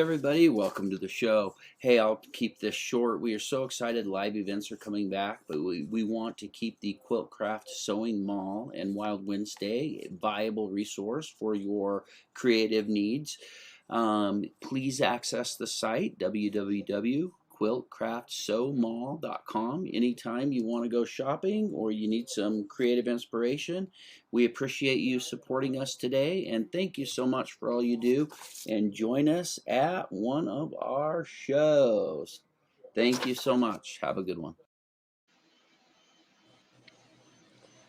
everybody, welcome to the show. Hey, I'll keep this short. We are so excited live events are coming back, but we want to keep the Quilt Craft Sewing Mall and Wild Wednesday a viable resource for your creative needs. Please access the site www.quiltcraftsewmall.com anytime you want to go shopping or you need some creative inspiration. We appreciate you supporting us today, and thank you so much for all you do. And join us at one of our shows. Thank you so much. Have a good one.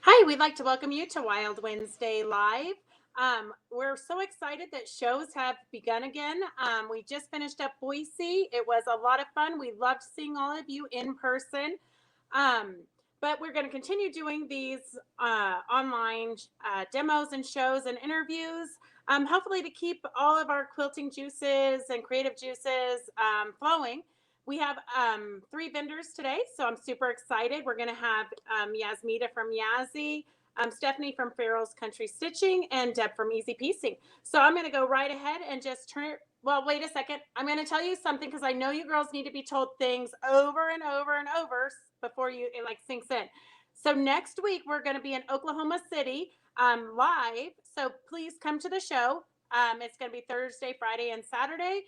Hi, we'd like to welcome you to Wild Wednesday Live. We're so excited that shows have begun again. We just finished up Boise. It was a lot of fun. We loved seeing all of you in person. But we're going to continue doing these online demos and shows and interviews, hopefully to keep all of our quilting juices and creative juices flowing. We have 3 vendors today, so I'm super excited. We're going to have Yazzii from Yazzii, Stephanie from Farrell's Country Stitching, and Deb from Easy Piecing. So I'm going to go right ahead and just turn it. Well, wait a second. I'm going to tell you something because I know you girls need to be told things over and over and over before it sinks in. So next week we're going to be in Oklahoma City live. So please come to the show. It's going to be Thursday, Friday, and Saturday.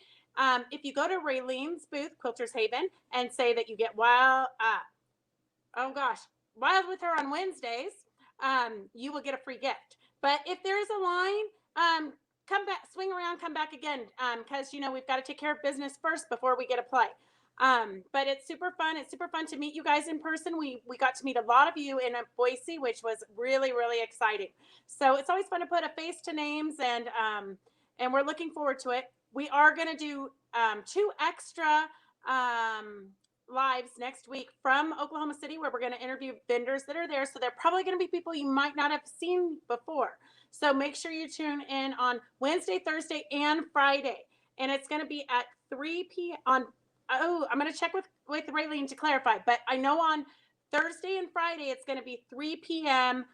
If you go to Raylene's booth, Quilters Haven, and say that you get Wild with her on Wednesdays, you will get a free gift. But if there is a line, come back, swing around, come back again, because we've got to take care of business first before we get a play. But it's super fun. It's super fun to meet you guys in person. We got to meet a lot of you in Boise, which was really, really exciting. So it's always fun to put a face to names, and we're looking forward to it. We are going to do 2 extra lives next week from Oklahoma City, where we're going to interview vendors that are there. So they're probably going to be people you might not have seen before. So make sure you tune in on Wednesday, Thursday, and Friday. And it's going to be at 3 p.m. I'm going to check with Raylene to clarify. But I know on Thursday and Friday, it's going to be 3 p.m.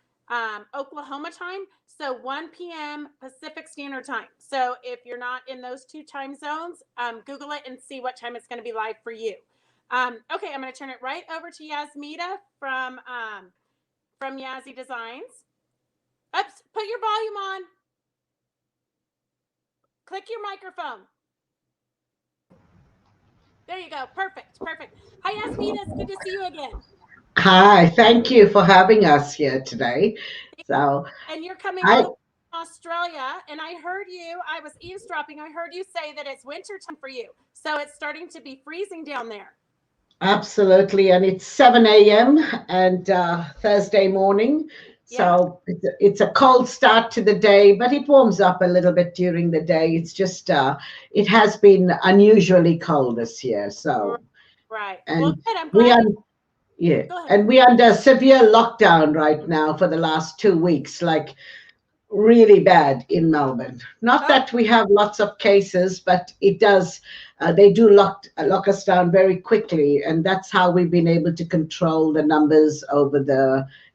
Oklahoma time. So 1 p.m. Pacific Standard Time. So if you're not in those 2 time zones, Google it and see what time it's going to be live for you. Okay, I'm going to turn it right over to Yazzii from Yazzii Designs. Oops, put your volume on. Click your microphone. There you go. Perfect. Hi, Yazzii. It's good to see you again. Hi, thank you for having us here today. And you're coming from Australia, and I was eavesdropping. I heard you say that it's winter time for you. So it's starting to be freezing down there. Absolutely, and it's 7 a.m. and Thursday morning. So it's a cold start to the day, but it warms up a little bit during the day. It's just, it has been unusually cold this year. So, right. And well, good. I'm glad. And we're under severe lockdown right now for the last 2 weeks, like really bad in Melbourne. Not that we have lots of cases, but it does. They do lock us down very quickly, and that's how we've been able to control the numbers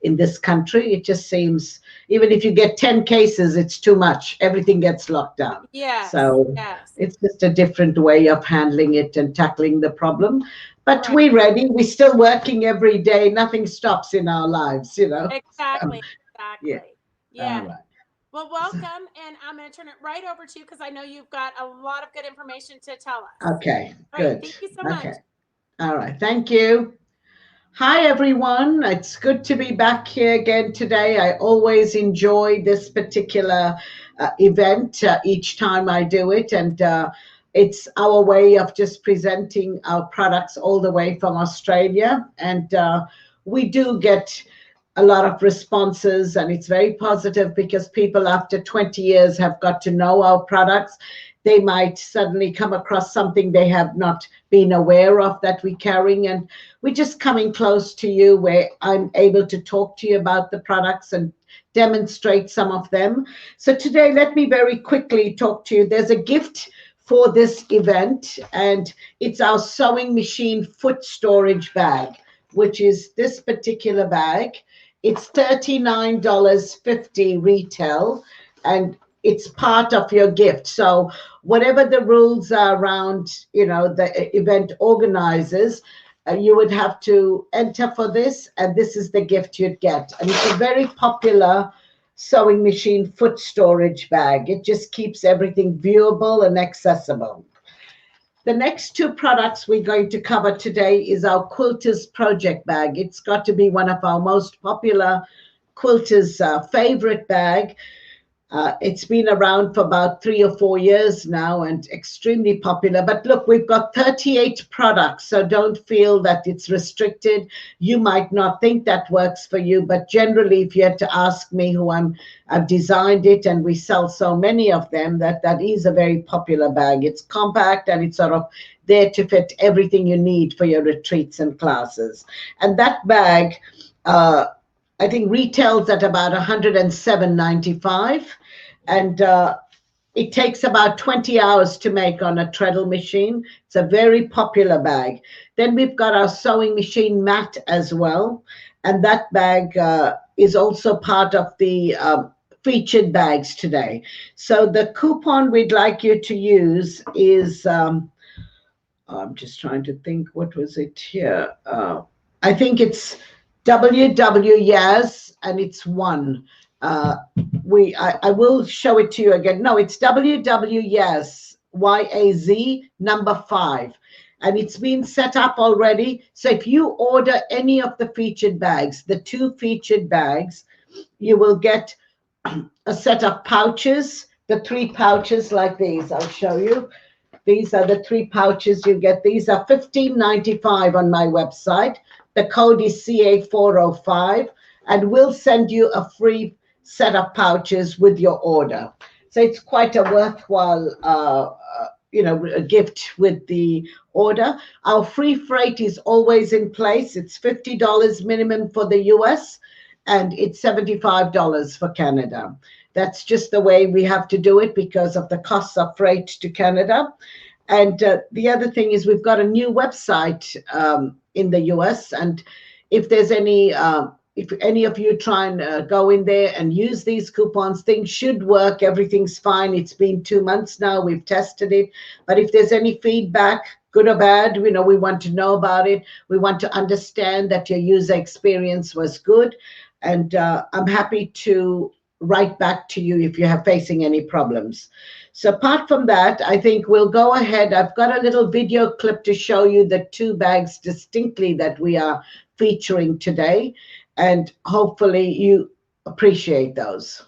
in this country. It just seems even if you get 10 cases, it's too much. Everything gets locked down. It's just a different way of handling it and tackling the problem. But we're ready. We're still working every day. Nothing stops in our lives, Exactly. Yeah. All right. Well, welcome, and I'm going to turn it right over to you because I know you've got a lot of good information to tell us. Okay, good. Thank you so much. All right, thank you. Hi, everyone. It's good to be back here again today. I always enjoy this particular event each time I do it, and it's our way of just presenting our products all the way from Australia, and we do get a lot of responses, and it's very positive because people after 20 years have got to know our products. They might suddenly come across something they have not been aware of that we're carrying, and we're just coming close to you where I'm able to talk to you about the products and demonstrate some of them. So today, let me very quickly talk to you. There's a gift for this event, and it's our sewing machine foot storage bag, which is this particular bag. It's $39.50 retail, and it's part of your gift. So whatever the rules are around, the event organizers, you would have to enter for this, and this is the gift you'd get. And it's a very popular sewing machine foot storage bag. It just keeps everything viewable and accessible. The next two products we're going to cover today is our Quilters Project Bag. It's got to be one of our most popular quilters' favorite bag. It's been around for about 3 or 4 years now and extremely popular. But look, we've got 38 products, so don't feel that it's restricted. You might not think that works for you, but generally, if you had to ask me I've designed it and we sell so many of them, that is a very popular bag. It's compact and it's sort of there to fit everything you need for your retreats and classes. And that bag, I think retails at about $107.95, and it takes about 20 hours to make on a treadle machine. It's a very popular bag. Then we've got our sewing machine mat as well, and that bag is also part of the featured bags today. So the coupon we'd like you to use is, I'm just trying to think, what was it here? I think it's WW and it's 1. I will show it to you again. No, it's WW YAZ number 5. And it's been set up already. So if you order any of the featured bags, the 2 featured bags, you will get a set of pouches, the 3 pouches like these. I'll show you. These are the 3 pouches you get. These are $15.95 on my website. The code is CA405, and we'll send you a free set of pouches with your order. So it's quite a worthwhile, a gift with the order. Our free freight is always in place. It's $50 minimum for the US, and it's $75 for Canada. That's just the way we have to do it because of the costs of freight to Canada. And the other thing is we've got a new website in the US, and if there's if any of you try and go in there and use these coupons, things should work. Everything's fine. It's been 2 months now. We've tested it. But if there's any feedback, good or bad, we want to know about it. We want to understand that your user experience was good. And I'm happy to write back to you if you're facing any problems. So apart from that, I think we'll go ahead. I've got a little video clip to show you the 2 bags distinctly that we are featuring today, and hopefully you appreciate those.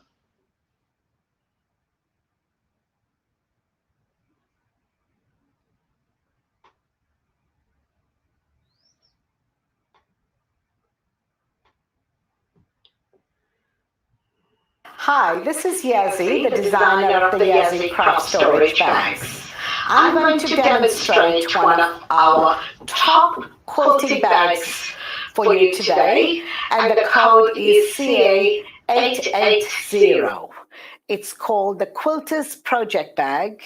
Hi, this is Yazzii, the designer of the Yazzii craft storage bags. I'm going to demonstrate one of our top quilting bags for you today, and the code is CA880. It's called the Quilters Project Bag,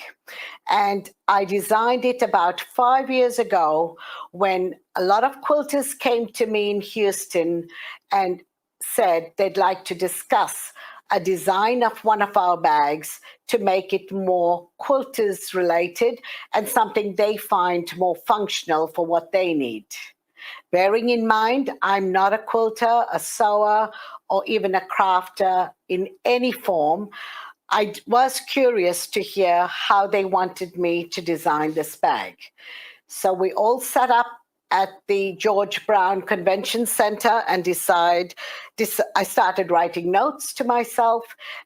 and I designed it about 5 years ago when a lot of quilters came to me in Houston and said they'd like to discuss a design of one of our bags to make it more quilters related and something they find more functional for what they need. Bearing in mind, I'm not a quilter, a sewer, or even a crafter in any form, I was curious to hear how they wanted me to design this bag. So we all set up at the George Brown Convention Center and I started writing notes to myself,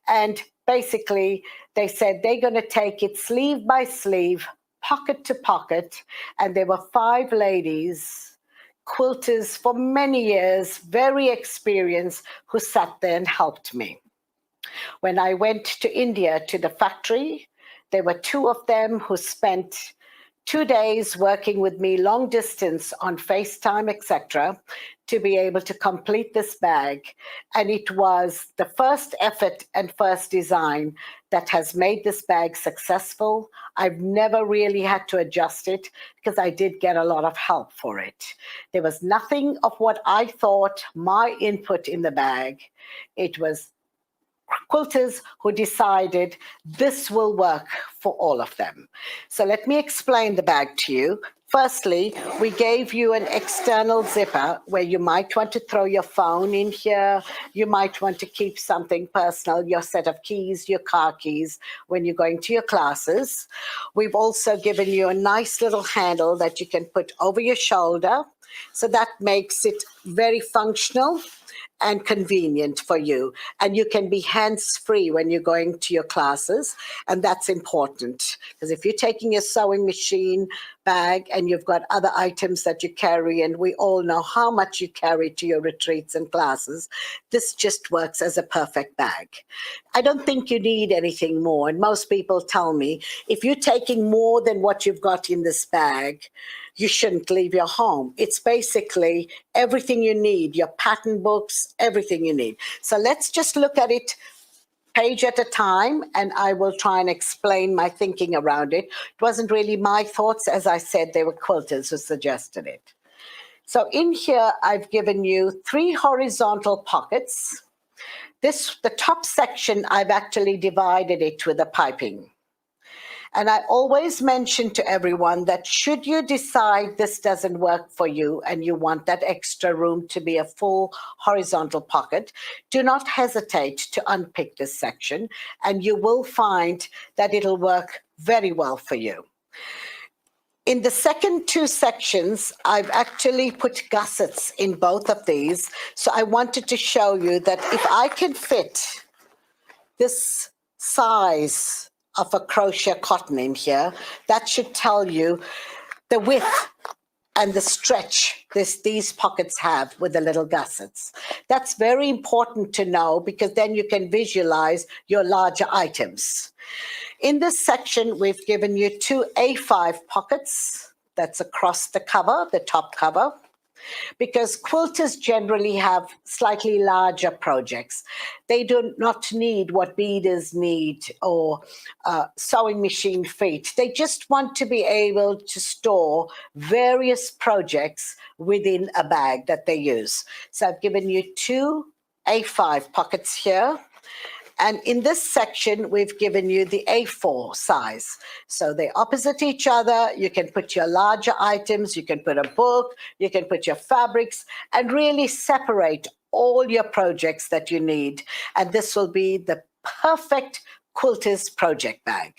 and basically they said they're going to take it sleeve by sleeve, pocket to pocket, and there were 5 ladies, quilters for many years, very experienced, who sat there and helped me. When I went to India to the factory, there were 2 of them who spent 2 days working with me long distance on FaceTime, etc., to be able to complete this bag. And it was the first effort and first design that has made this bag successful. I've never really had to adjust it because I did get a lot of help for it. There was nothing of what I thought my input in the bag. It was quilters who decided this will work for all of them. So let me explain the bag to you. Firstly, we gave you an external zipper where you might want to throw your phone in here. You might want to keep something personal, your set of keys, your car keys, when you're going to your classes. We've also given you a nice little handle that you can put over your shoulder. So that makes it very functional and convenient for you. And you can be hands-free when you're going to your classes. And that's important, because if you're taking your sewing machine bag and you've got other items that you carry, and we all know how much you carry to your retreats and classes, this just works as a perfect bag. I don't think you need anything more. And most people tell me, if you're taking more than what you've got in this bag, you shouldn't leave your home. It's basically everything you need, your pattern books, everything you need. So let's just look at it page at a time, and I will try and explain my thinking around it. It wasn't really my thoughts. As I said, they were quilters who suggested it. So in here, I've given you 3 horizontal pockets. The top section, I've actually divided it with a piping. And I always mention to everyone that should you decide this doesn't work for you and you want that extra room to be a full horizontal pocket, do not hesitate to unpick this section, and you will find that it'll work very well for you. In the second 2 sections, I've actually put gussets in both of these. So I wanted to show you that if I can fit this size of a crochet cotton in here, that should tell you the width and the stretch these pockets have with the little gussets. That's very important to know, because then you can visualize your larger items. In this section, we've given you 2 A5 pockets. That's across the cover, the top cover, because quilters generally have slightly larger projects. They do not need what beaders need or sewing machine feet. They just want to be able to store various projects within a bag that they use. So I've given you 2 A5 pockets here. And in this section, we've given you the A4 size. So they're opposite each other. You can put your larger items, you can put a book, you can put your fabrics, and really separate all your projects that you need. And this will be the perfect quilter's project bag.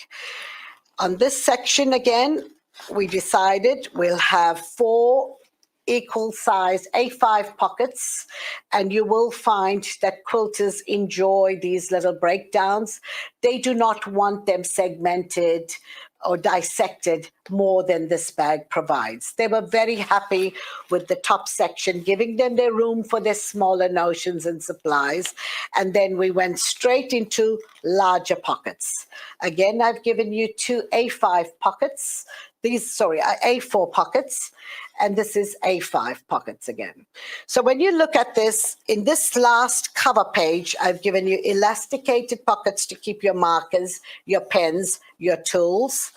On this section, again, we decided we'll have 4 equal size A5 pockets, and you will find that quilters enjoy these little breakdowns. They do not want them segmented or dissected more than this bag provides. They were very happy with the top section, giving them their room for their smaller notions and supplies. And then we went straight into larger pockets. Again, I've given you 2 A5 pockets. A4 pockets, and this is A5 pockets again. So when you look at this, in this last cover page, I've given you elasticated pockets to keep your markers, your pens, your tools.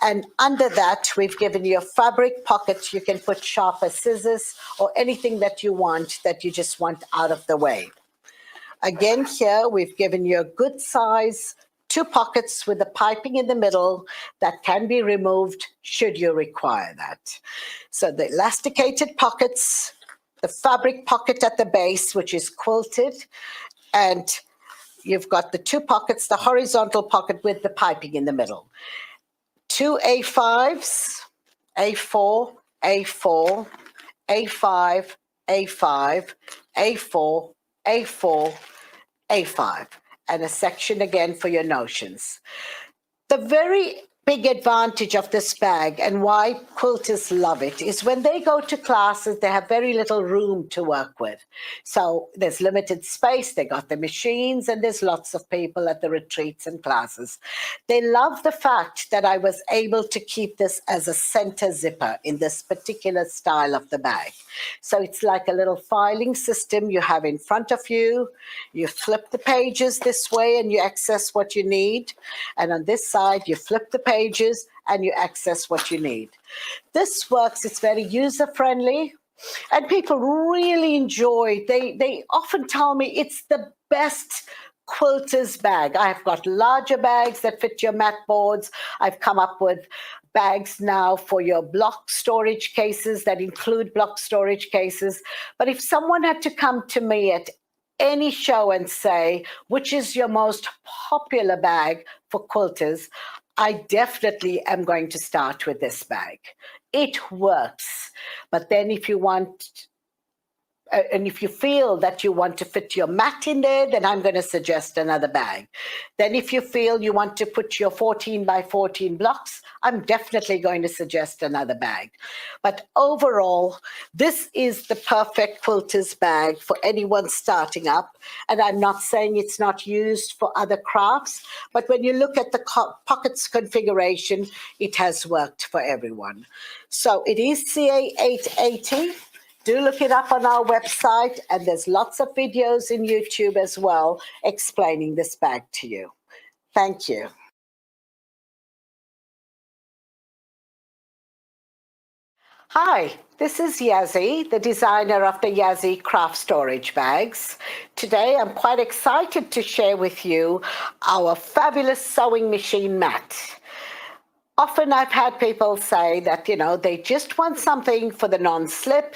And under that, we've given you a fabric pocket. You can put sharper scissors or anything that you want that you just want out of the way. Again, here, we've given you a good size 2 pockets with the piping in the middle that can be removed should you require that. So the elasticated pockets, the fabric pocket at the base, which is quilted, and you've got the 2 pockets, the horizontal pocket with the piping in the middle. 2 A5s, A4, A4, A5, A5, A4, A4, A5. And a section again for your notions. The very big advantage of this bag and why quilters love it is when they go to classes, they have very little room to work with. So there's limited space, they got the machines, and there's lots of people at the retreats and classes. They love the fact that I was able to keep this as a center zipper in this particular style of the bag. So it's like a little filing system you have in front of you. You flip the pages this way and you access what you need. And on this side, you flip the pages and you access what you need. This works, it's very user-friendly, and people really enjoy. They often tell me it's the best quilter's bag. I've got larger bags that fit your mat boards. I've come up with bags now for your block storage cases that include block storage cases. But if someone had to come to me at any show and say, which is your most popular bag for quilters, I definitely am going to start with this bag. It works. But then if you want, and if you feel that you want to fit your mat in there, then I'm going to suggest another bag. Then if you feel you want to put your 14 by 14 blocks, I'm definitely going to suggest another bag. But overall, this is the perfect quilter's bag for anyone starting up. And I'm not saying it's not used for other crafts, but when you look at the pockets configuration, it has worked for everyone. So it is CA880. Do look it up on our website, and there's lots of videos in YouTube as well explaining this bag to you. Thank you. Hi, this is Yazzii, the designer of the Yazzii craft storage bags. Today, I'm quite excited to share with you our fabulous sewing machine mat. Often I've had people say that, they just want something for the non-slip.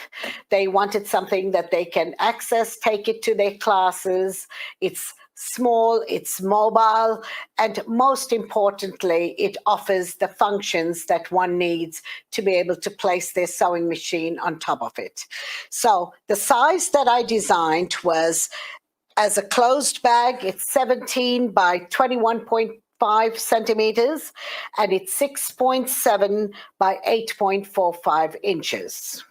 They wanted something that they can access, take it to their classes. It's small, it's mobile, and most importantly, it offers the functions that one needs to be able to place their sewing machine on top of it. So the size that I designed was as a closed bag. It's 17 by 21.5 centimeters, and it's 6.7 by 8.45 inches.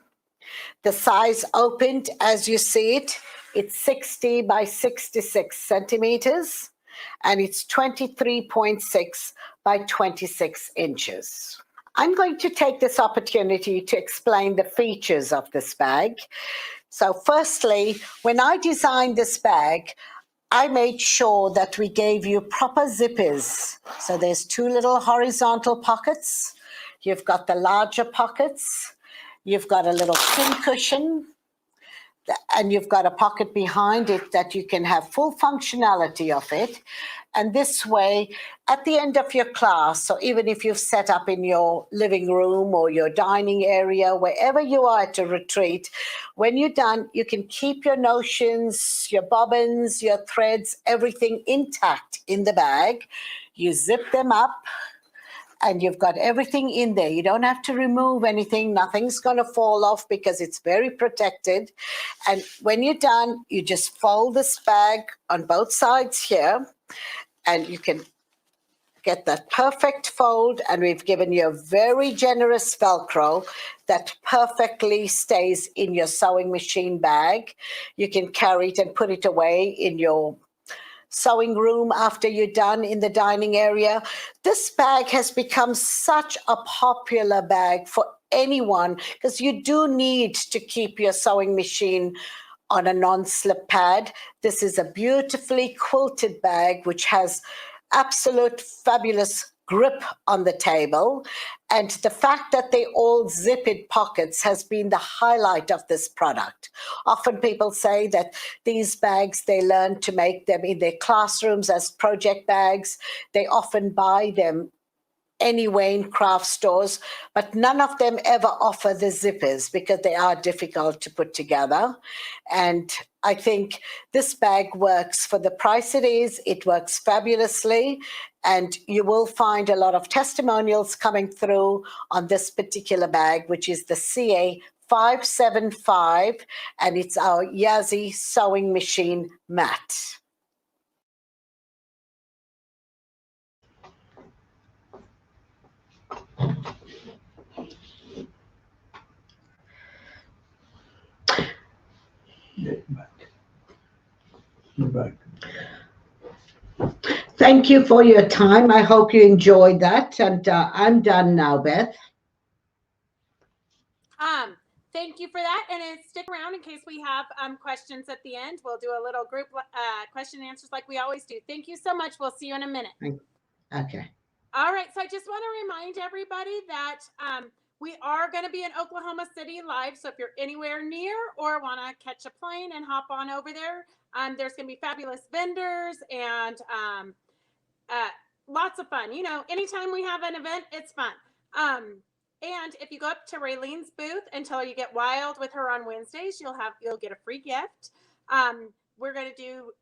The size opened, as you see it, it's 60 by 66 centimeters, and it's 23.6 by 26 inches. I'm going to take this opportunity to explain the features of this bag. So firstly, when I designed this bag, I made sure that we gave you proper zippers. So there's two little horizontal pockets. You've got the larger pockets. You've got a little pin cushion, and you've got a pocket behind it that you can have full functionality of it. And this way, at the end of your class, so even if you've set up in your living room or your dining area, wherever you are at a retreat, when you're done, you can keep your notions, your bobbins, your threads, everything intact in the bag. You zip them up, and you've got everything in there. You don't have to remove anything. Nothing's going to fall off because it's very protected. And when you're done, you just fold this bag on both sides here, and you can get that perfect fold. And we've given you a very generous Velcro that perfectly stays in your sewing machine bag. You can carry it and put it away in your sewing room after you're done in the dining area. This bag has become such a popular bag for anyone because you do need to keep your sewing machine on a non-slip pad. This is a beautifully quilted bag which has absolute fabulous grip on the table, and the fact that they all zip-in pockets has been the highlight of this product. Often people say that these bags, they learn to make them in their classrooms as project bags. They often buy them anyway in craft stores, but none of them ever offer the zippers because they are difficult to put together. And I think this bag works for the price it is. It works fabulously, and you will find a lot of testimonials coming through on this particular bag, which is the CA575, and it's our Yazzii sewing machine mat. You're back. Thank you for your time. I hope you enjoyed that. And I'm done now, Beth. Thank you for that. And then stick around in case we have questions at the end. We'll do a little group question and answers like we always do. Thank you so much. We'll see you in a minute. Okay. All right. So I just want to remind everybody that We are going to be in Oklahoma City live. So if you're anywhere near or want to catch a plane and hop on over there, there's going to be fabulous vendors and lots of fun. You know, anytime we have an event, it's fun. And if you go up to Raylene's booth and tell her you get wild with her on Wednesdays, you'll get a free gift. We're going to do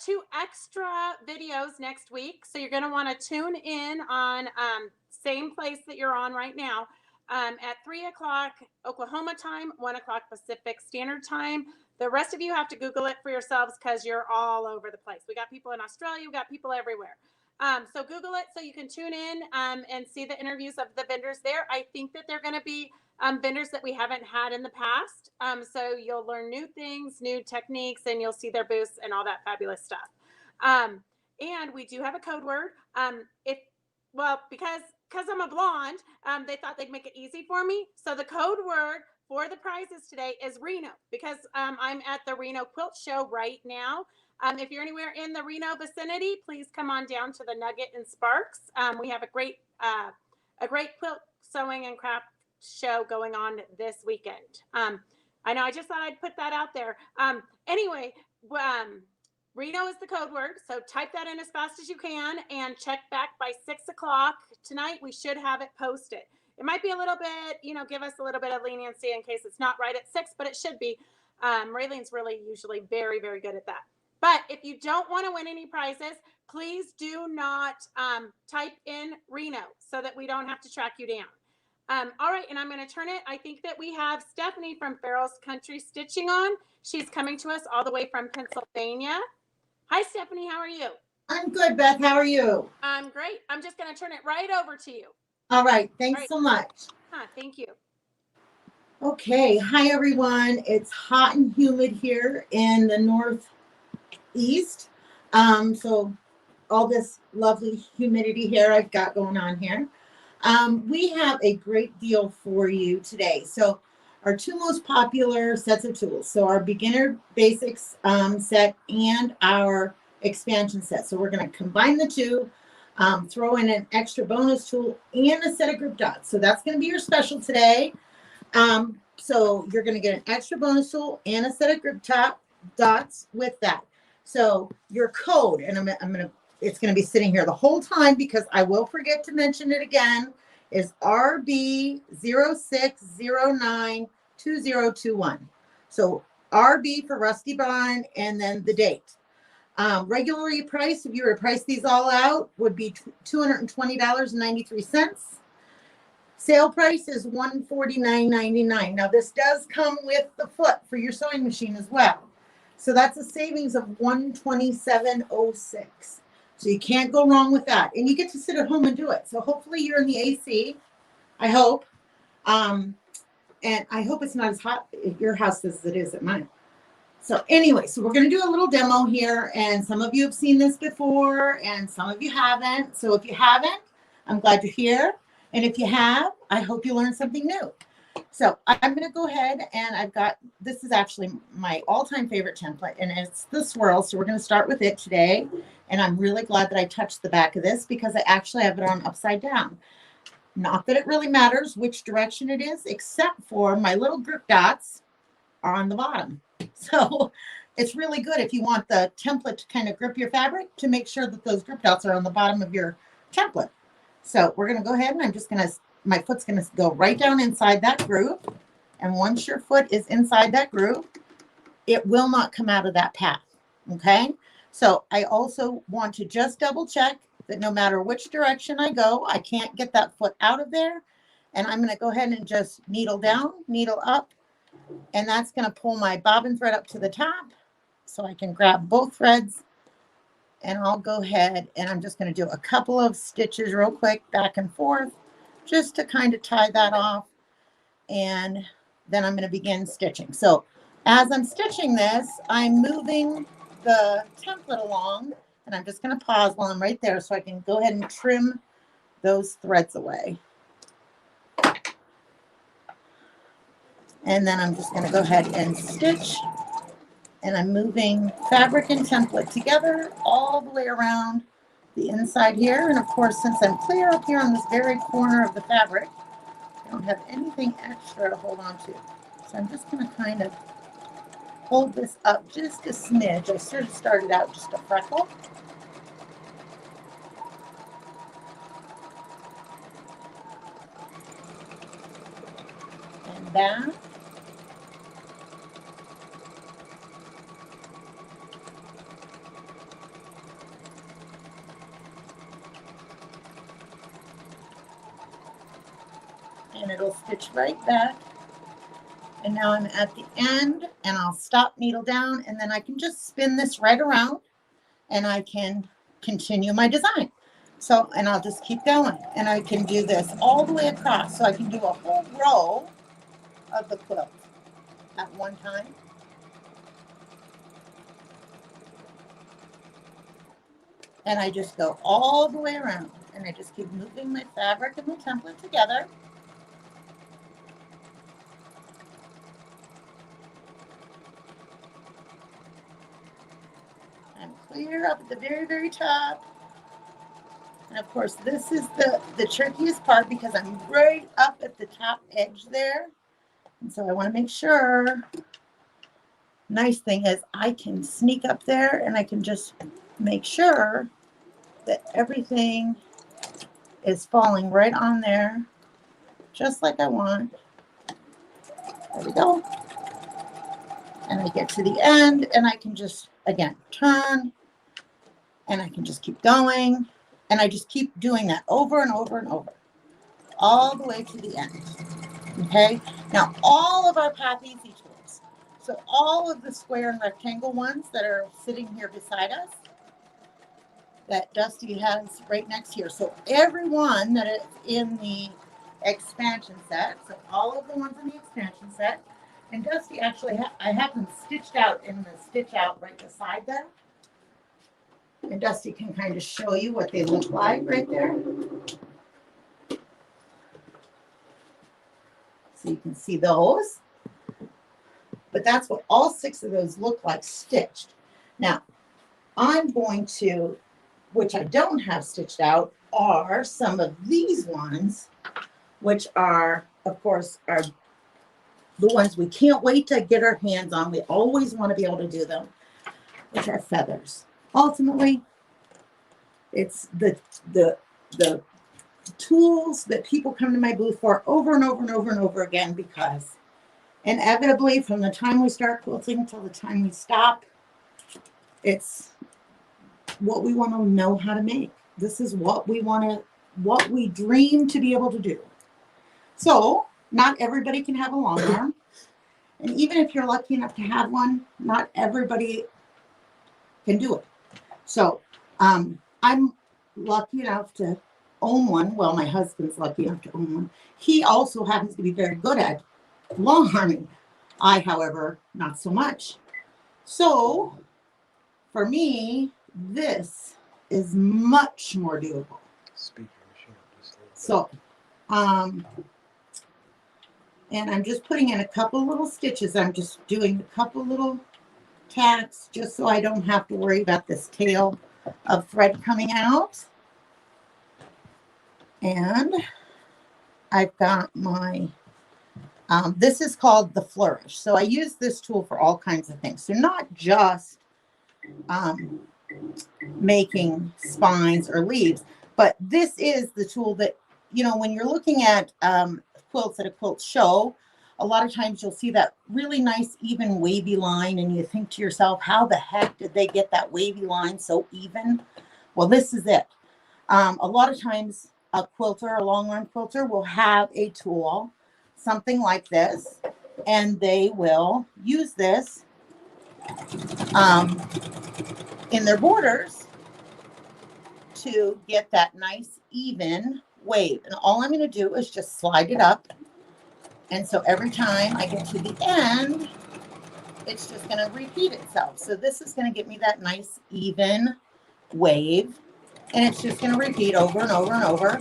2 extra videos next week. So you're going to want to tune in on same place that you're on right now at 3 o'clock Oklahoma time, 1 o'clock Pacific Standard Time. The rest of you have to Google it for yourselves because you're all over the place. We got people in Australia. We got people everywhere. So Google it so you can tune in and see the interviews of the vendors there. I think that they're going to be vendors that we haven't had in the past. So you'll learn new things, new techniques, and you'll see their booths and all that fabulous stuff. And we do have a code word. Because I'm a blonde, they thought they'd make it easy for me. So the code word for the prizes today is Reno, because I'm at the Reno Quilt Show right now. If you're anywhere in the Reno vicinity, please come on down to the Nugget and Sparks. We have a great quilt sewing and craft show going on this weekend. I know, I just thought I'd put that out there. Anyway, Reno is the code word, so type that in as fast as you can and check back by 6 o'clock tonight. We should have it posted. It might be a little bit, give us a little bit of leniency in case it's not right at 6, but it should be. Raylene's really usually very, very good at that. But if you don't want to win any prizes, please do not type in Reno so that we don't have to track you down. All right, and I'm going to turn it. I think that we have Stephanie from Farrell's Country Stitching on. She's coming to us all the way from Pennsylvania. Hi, Stephanie. How are you? I'm good, Beth. How are you? I'm great. I'm just going to turn it right over to you. All right. Thanks so much. Thank you. Okay. Hi, everyone. It's hot and humid here in the Northeast. So all this lovely humidity here I've got going on here. We have a great deal for you today. So our 2 most popular sets of tools. So our beginner basics set and our expansion set. So we're going to combine the 2, throw in an extra bonus tool and a set of group dots. So that's going to be your special today. So you're going to get an extra bonus tool and a set of group dots with that. So your code, and it's going to be sitting here the whole time because I will forget to mention it again, is RB06092021. So RB for Rusty Barn and then the date. Regularly priced, if you were to price these all out, would be $220.93. Sale price is $149.99. Now this does come with the foot for your sewing machine as well. So that's a savings of $127.06. So you can't go wrong with that. And you get to sit at home and do it. So hopefully you're in the AC. I hope. And I hope it's not as hot at your house as it is at mine. So anyway, so we're going to do a little demo here. And some of you have seen this before and some of you haven't. So if you haven't, I'm glad you're here. And if you have, I hope you learned something new. So I'm going to go ahead and this is actually my all-time favorite template, and it's the swirl. So we're going to start with it today. And I'm really glad that I touched the back of this because I actually have it on upside down. Not that it really matters which direction it is, except for my little group dots are on the bottom. So it's really good if you want the template to kind of grip your fabric to make sure that those group dots are on the bottom of your template. So we're going to go ahead and my foot's going to go right down inside that groove. And once your foot is inside that groove, it will not come out of that path. Okay. So I also want to just double check that no matter which direction I go, I can't get that foot out of there. And I'm going to go ahead and just needle down, needle up. And that's going to pull my bobbin thread up to the top so I can grab both threads. And I'll go ahead and I'm just going to do a couple of stitches real quick back and forth just to kind of tie that off. And then I'm going to begin stitching. So as I'm stitching this, I'm moving the template along, and I'm just going to pause while I'm right there so I can go ahead and trim those threads away. And then I'm just going to go ahead and stitch. And I'm moving fabric and template together all the way around the inside here. And of course, since I'm clear up here on this very corner of the fabric, I don't don't have anything extra to hold on to. So I'm just going to kind of hold this up just a smidge. I sort of started out just a freckle. And that. And it'll stitch right back. And now I'm at the end, and I'll stop needle down, and then I can just spin this right around and I can continue my design. So, and I'll just keep going, and I can do this all the way across. So I can do a whole row of the quilt at one time. And I just go all the way around, and I just keep moving my fabric and the template together. I'm clear up at the very, very top. And of course, this is the trickiest part because I'm right up at the top edge there. And so I want to make sure. Nice thing is I can sneak up there and I can just make sure that everything is falling right on there, just like I want. There we go. And I get to the end and I can just, again, turn, and I can just keep going. And I just keep doing that over and over and over, all the way to the end. Okay, now all of our path easy tools, so all of the square and rectangle ones that are sitting here beside us, that Dusty has right next here. So every one that is in the expansion set, so all of the ones in the expansion set, and Dusty actually, I have them stitched out in the stitch out right beside them. And Dusty can kind of show you what they look like right there. So you can see those. But that's what all 6 of those look like stitched. Now, I'm going to, which I don't have stitched out, are some of these ones, which are, of course, are the ones we can't wait to get our hands on. We always want to be able to do them, which are feathers. Ultimately, it's the tools that people come to my booth for over and over and over and over again, because inevitably from the time we start quilting until the time we stop, it's what we want to know how to make. This is what we want to, what we dream to be able to do. So not everybody can have a long arm. And even if you're lucky enough to have one, not everybody can do it. So I'm lucky enough to own one. Well, my husband's lucky enough to own one. He also happens to be very good at long arming. I, however, not so much. So for me, this is much more doable. So, and I'm just putting in a couple little stitches. I'm just doing a couple little tacks just so I don't have to worry about this tail of thread coming out. And I've got my, this is called the flourish. So I use this tool for all kinds of things. So not just making spines or leaves, but this is the tool that, you know, when you're looking at quilts at a quilt show, a lot of times you'll see that really nice, even wavy line, and you think to yourself, how the heck did they get that wavy line so even? Well, this is it. A lot of times a quilter, a long arm quilter, will have a tool, something like this, and they will use this in their borders to get that nice, even wave. And all I'm going to do is just slide it up. And so every time I get to the end, it's just going to repeat itself. So this is going to get me that nice, even wave. And it's just going to repeat over and over and over.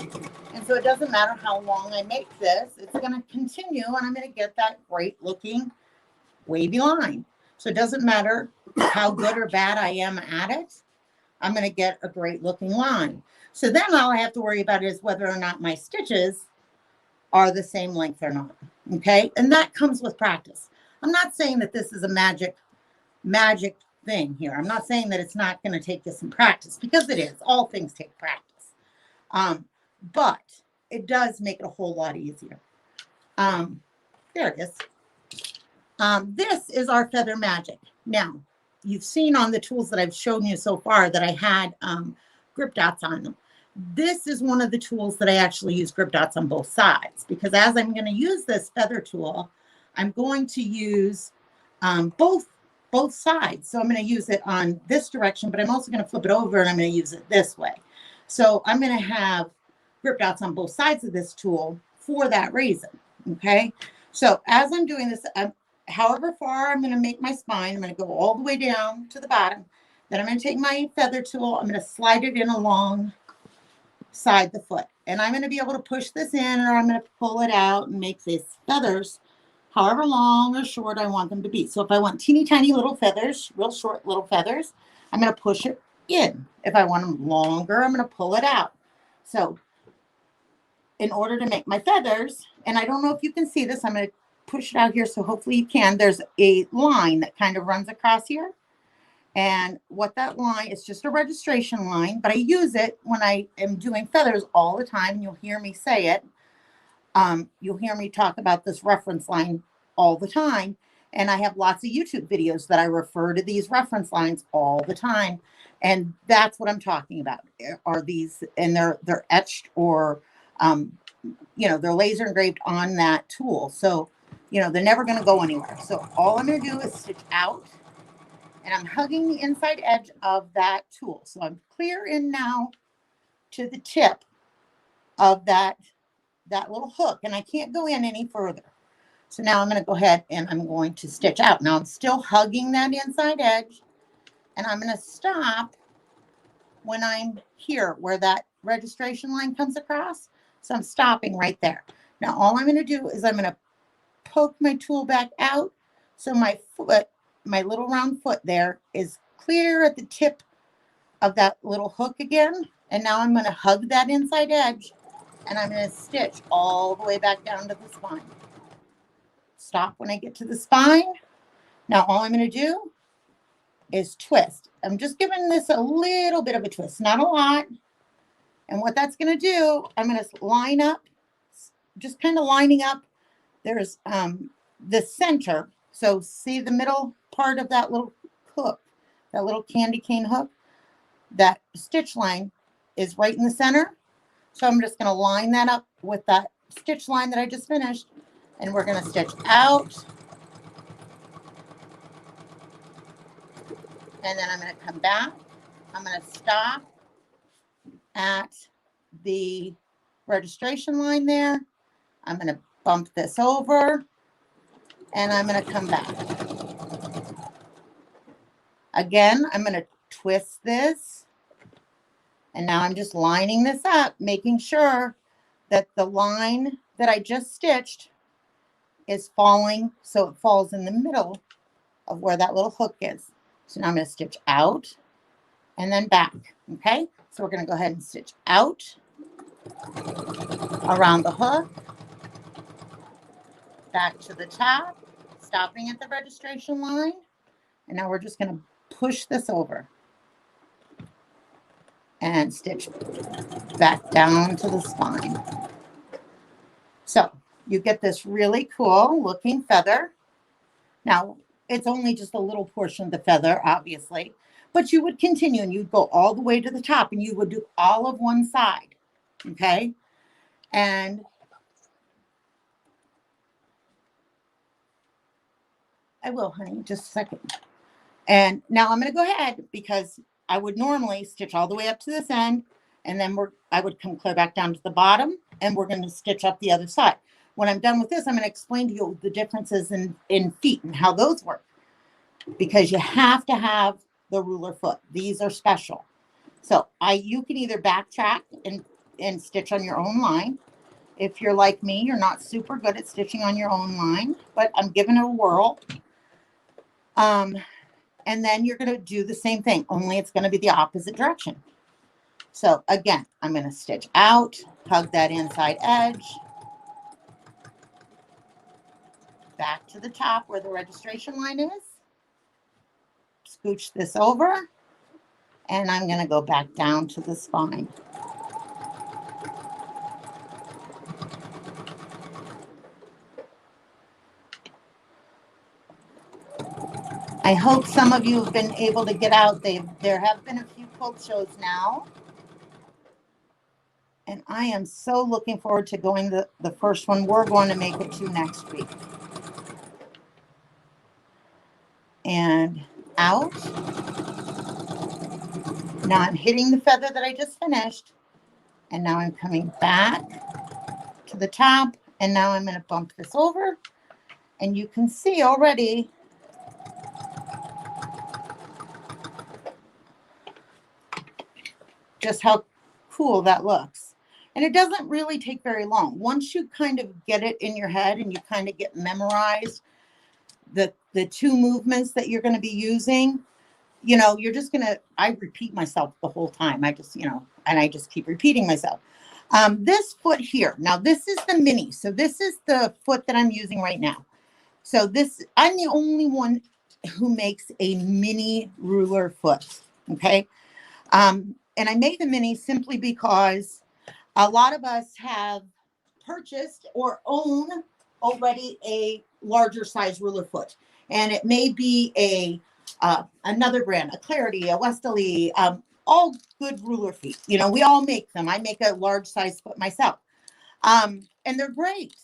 And so it doesn't matter how long I make this, it's going to continue, and I'm going to get that great looking wavy line. So it doesn't matter how good or bad I am at it, I'm going to get a great looking line. So then all I have to worry about is whether or not my stitches are the same length or not. Okay. And that comes with practice. I'm not saying that this is a magic thing here. I'm not saying that it's not going to take you some practice, because it is. All things take practice. But it does make it a whole lot easier. There it is. This is our feather magic. Now, you've seen on the tools that I've shown you so far that I had grip dots on them. This is one of the tools that I actually use grip dots on both sides, because as I'm going to use this feather tool, I'm going to use both sides. So I'm going to use it on this direction, but I'm also going to flip it over and I'm going to use it this way. So I'm going to have grip dots on both sides of this tool for that reason. Okay. So as I'm doing this, however far I'm going to make my spine, I'm going to go all the way down to the bottom. Then I'm going to take my feather tool. I'm going to slide it in alongside the foot. And I'm going to be able to push this in, or I'm going to pull it out and make these feathers however long or short I want them to be. So if I want teeny tiny little feathers, real short little feathers, I'm going to push it in. If I want them longer, I'm going to pull it out. So in order to make my feathers, and I don't know if you can see this, I'm going to push it out here, so hopefully you can. There's a line that kind of runs across here. And what that line is, just a registration line, but I use it when I am doing feathers all the time. You'll hear me say it. You'll hear me talk about this reference line all the time. And I have lots of YouTube videos that I refer to these reference lines all the time. And that's what I'm talking about, are these, and they're etched or, they're laser engraved on that tool. So, they're never going to go anywhere. So all I'm going to do is stitch out, and I'm hugging the inside edge of that tool. So I'm clear in now to the tip of that little hook, and I can't go in any further. So now I'm going to go ahead and I'm going to stitch out. Now I'm still hugging that inside edge, and I'm going to stop when I'm here where that registration line comes across. So I'm stopping right there. Now all I'm going to do is I'm going to poke my tool back out, so my foot, my little round foot there, is clear at the tip of that little hook again. And now I'm going to hug that inside edge, and I'm going to stitch all the way back down to the spine. Stop when I get to the spine. Now all I'm going to do is twist. I'm just giving this a little bit of a twist, not a lot. And what that's going to do, I'm going to line up, just kind of lining up. There's the center. So see the middle part of that little hook, that little candy cane hook, that stitch line is right in the center. So I'm just going to line that up with that stitch line that I just finished, and we're going to stitch out. And then I'm going to come back. I'm going to stop at the registration line there. I'm going to bump this over, and I'm going to come back. Again, I'm going to twist this, and now I'm just lining this up, making sure that the line that I just stitched is falling, so it falls in the middle of where that little hook is. So now I'm going to stitch out and then back. Okay, so we're going to go ahead and stitch out around the hook, back to the top, stopping at the registration line, and now we're just going to push this over and stitch back down to the spine. So you get this really cool looking feather. Now it's only just a little portion of the feather, obviously, but you would continue and you'd go all the way to the top, and you would do all of one side. Okay, and I will, honey, just a second. And now I'm going to go ahead, because I would normally stitch all the way up to this end, and then I would come clear back down to the bottom, and we're going to stitch up the other side. When I'm done with this, I'm going to explain to you the differences in feet and how those work, because you have to have the ruler foot. These are special. So you can either backtrack and stitch on your own line. If you're like me, you're not super good at stitching on your own line, but I'm giving it a whirl. And then you're going to do the same thing, only it's going to be the opposite direction. So again, I'm going to stitch out, hug that inside edge, back to the top where the registration line is. Scooch this over, and I'm going to go back down to the spine. I hope some of you have been able to get out. There have been a few quilt shows now. And I am so looking forward to going to the first one we're going to make it to next week. And out. Now I'm hitting the feather that I just finished. And now I'm coming back to the top. And now I'm going to bump this over. And you can see already just how cool that looks. And it doesn't really take very long. Once you kind of get it in your head and you kind of get memorized the two movements that you're going to be using, you know, you're just going to, I repeat myself the whole time. I just, you know, and I just keep repeating myself. This foot here, now this is the mini. So this is the foot that I'm using right now. So this, I'm the only one who makes a mini ruler foot. Okay. And I made the mini simply because a lot of us have purchased or own already a larger size ruler foot. And it may be another brand, a Clarity, a Westerly, all good ruler feet. You know, we all make them. I make a large size foot myself. And they're great.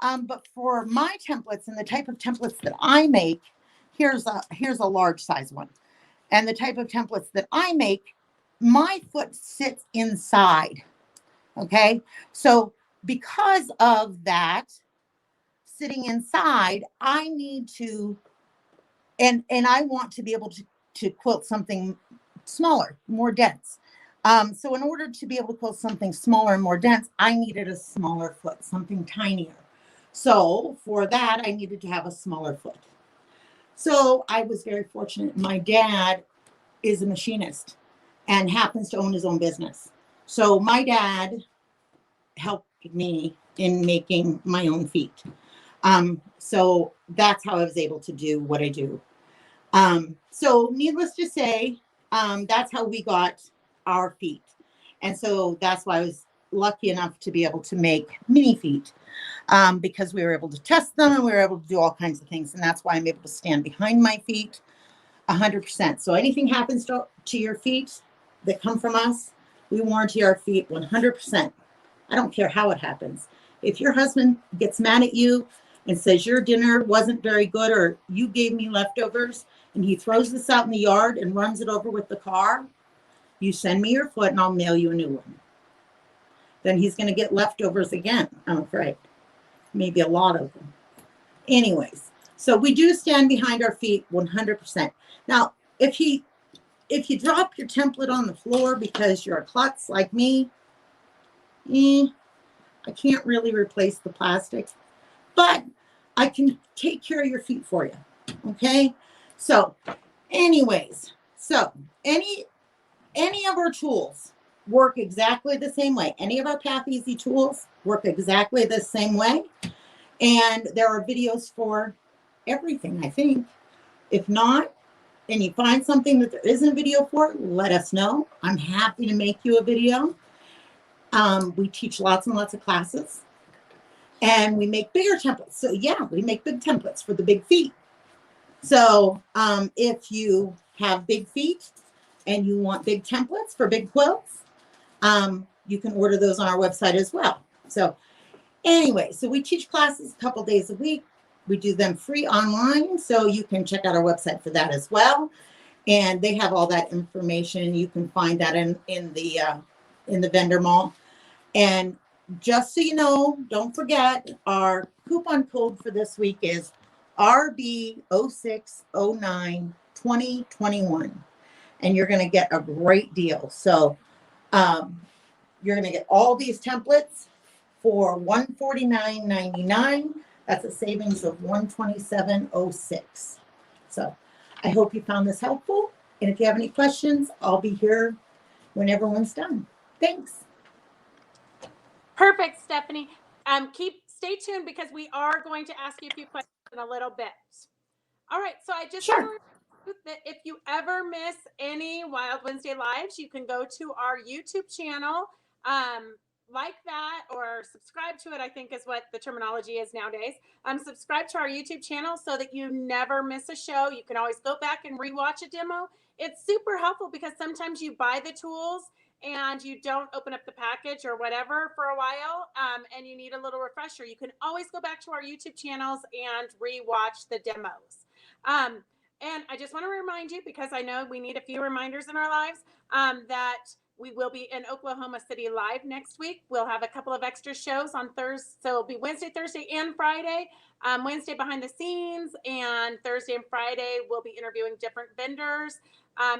But for my templates and the type of templates that I make, here's a large size one. And the type of templates that I make, my foot sits inside. Okay. So because of that sitting inside, I need to, and I want to be able to quilt something smaller, more dense. So in order to be able to quilt something smaller and more dense, I needed a smaller foot, something tinier. So for that, I needed to have a smaller foot. So I was very fortunate. My dad is a machinist and happens to own his own business. So my dad helped me in making my own feet. So that's how I was able to do what I do. So needless to say, that's how we got our feet. And so that's why I was lucky enough to be able to make mini feet, because we were able to test them and we were able to do all kinds of things. And that's why I'm able to stand behind my feet 100%. So anything happens to your feet that come from us, we warranty our feet 100%. I don't care how it happens. If your husband gets mad at you and says your dinner wasn't very good or you gave me leftovers and he throws this out in the yard and runs it over with the car, you send me your foot and I'll mail you a new one. Then he's going to get leftovers again, I'm afraid. Maybe a lot of them. Anyways, so we do stand behind our feet 100%. Now, if you drop your template on the floor because you're a klutz like me, I can't really replace the plastic, but I can take care of your feet for you. Okay. So anyways, so any of our tools work exactly the same way. Any of our Path Easy tools work exactly the same way. And there are videos for everything, I think. If not, and you find something that there isn't a video for, let us know. I'm happy to make you a video. We teach lots and lots of classes and we make bigger templates. So yeah, we make big templates for the big feet. So if you have big feet and you want big templates for big quilts, you can order those on our website as well. So anyway, so we teach classes a couple days a week. We do them free online. So you can check out our website for that as well. And they have all that information. You can find that in the vendor mall. And just so you know, don't forget, our coupon code for this week is RB06092021. And you're going to get a great deal. So you're going to get all these templates for $149.99. That's a savings of $127.06. So I hope you found this helpful. And if you have any questions, I'll be here when everyone's done. Thanks. Perfect, Stephanie. Keep stay tuned because we are going to ask you a few questions in a little bit. All right, so I just Sure. want to remind you that if you ever miss any Wild Wednesday lives, you can go to our YouTube channel, like that, or subscribe to it, I think is what the terminology is nowadays. Subscribe to our YouTube channel so that you never miss a show. You can always go back and rewatch a demo. It's super helpful because sometimes you buy the tools and you don't open up the package or whatever for a while, and you need a little refresher. You can always go back to our YouTube channels and rewatch the demos. And I just want to remind you, because I know we need a few reminders in our lives, that we will be in Oklahoma City live next week. We'll have a couple of extra shows on Thursday. So it'll be Wednesday, Thursday, and Friday. Wednesday behind the scenes, and Thursday and Friday we'll be interviewing different vendors.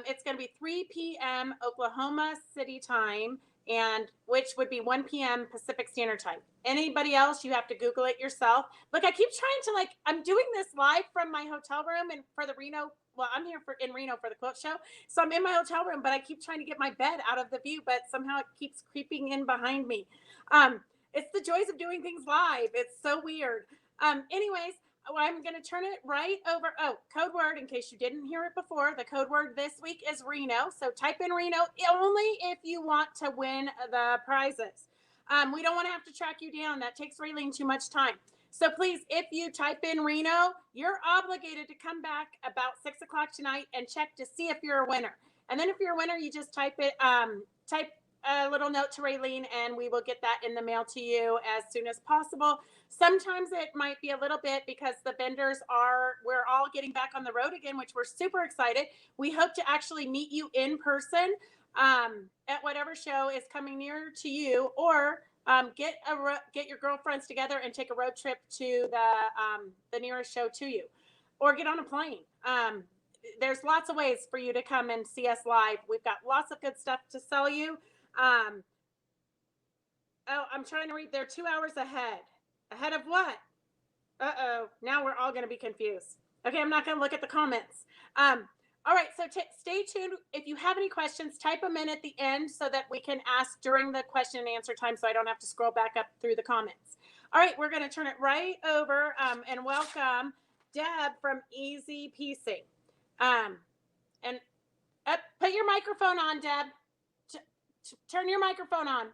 It's going to be 3 p.m. Oklahoma City time, and which would be 1 p.m. Pacific Standard Time. Anybody else, you have to Google it yourself. Look, I keep trying to, I'm doing this live from my hotel room and for the Reno. Well, I'm here in Reno for the Quilt show. So I'm in my hotel room, but I keep trying to get my bed out of the view, but somehow it keeps creeping in behind me. It's the joys of doing things live. It's so weird. Anyways, I'm going to turn it right over. Oh, code word, in case you didn't hear it before, the code word this week is Reno. So type in Reno only if you want to win the prizes. We don't want to have to track you down. That takes Raylene too much time. So please, if you type in Reno, you're obligated to come back about 6 o'clock tonight and check to see if you're a winner. And then if you're a winner, you just type a little note to Raylene, and we will get that in the mail to you as soon as possible. Sometimes it might be a little bit because the vendors we're all getting back on the road again, which we're super excited. We hope to actually meet you in person at whatever show is coming near to you, or get your girlfriends together and take a road trip to the nearest show to you, or get on a plane. There's lots of ways for you to come and see us live. We've got lots of good stuff to sell you. Oh, I'm trying to read. They're 2 hours ahead. Ahead of what? Uh-oh. Now we're all going to be confused. Okay, I'm not going to look at the comments. All right, so stay tuned. If you have any questions, type them in at the end so that we can ask during the question and answer time, so I don't have to scroll back up through the comments. All right, we're going to turn it right over and welcome Deb from Yazzii Piecing. And put your microphone on, Deb. Turn your microphone on.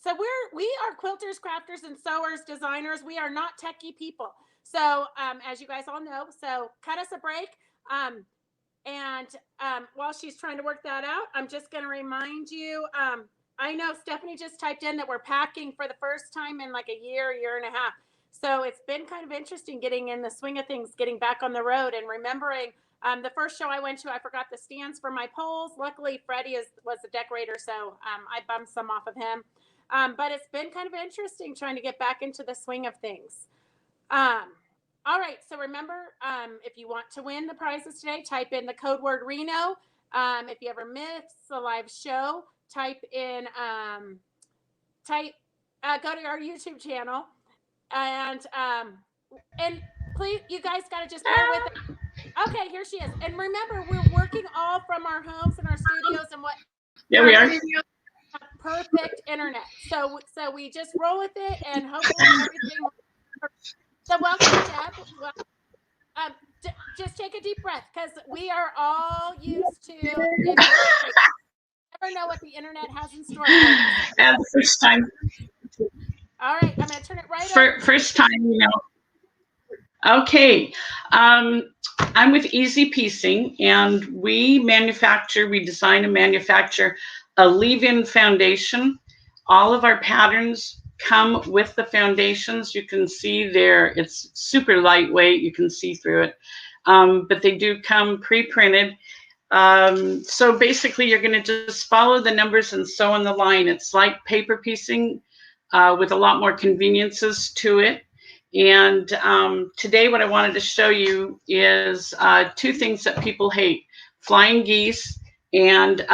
So we are quilters, crafters, and sewers, designers. We are not techie people. So as you guys all know, so cut us a break. While she's trying to work that out, I'm just going to remind you, I know Stephanie just typed in that we're packing for the first time in like a year and a half. So it's been kind of interesting getting in the swing of things, getting back on the road and remembering the first show I went to, I forgot the stands for my poles. Luckily, Freddie was the decorator, so I bumped some off of him. But it's been kind of interesting trying to get back into the swing of things. All right, so remember, if you want to win the prizes today, type in the code word Reno. If you ever miss a live show, go to our YouTube channel, and please, you guys got to just bear with it. Okay, here she is. And remember, we're working all from our homes and our studios and what. Yeah, we are. Perfect internet. So we just roll with it, and hopefully everything. So welcome, Deb. Well, just take a deep breath, because we are all used to. You never know what the internet has in store for you. Yeah, the first time. All right, I'm going to turn it right over. First time, Okay. I'm with Yazzii Piecing, and we design and manufacture a leave-in foundation. All of our patterns come with the foundations. You can see there, it's super lightweight. You can see through it, but they do come pre-printed. So basically, you're going to just follow the numbers and sew on the line. It's like paper piecing with a lot more conveniences to it. And today what I wanted to show you is two things that people hate: flying geese, and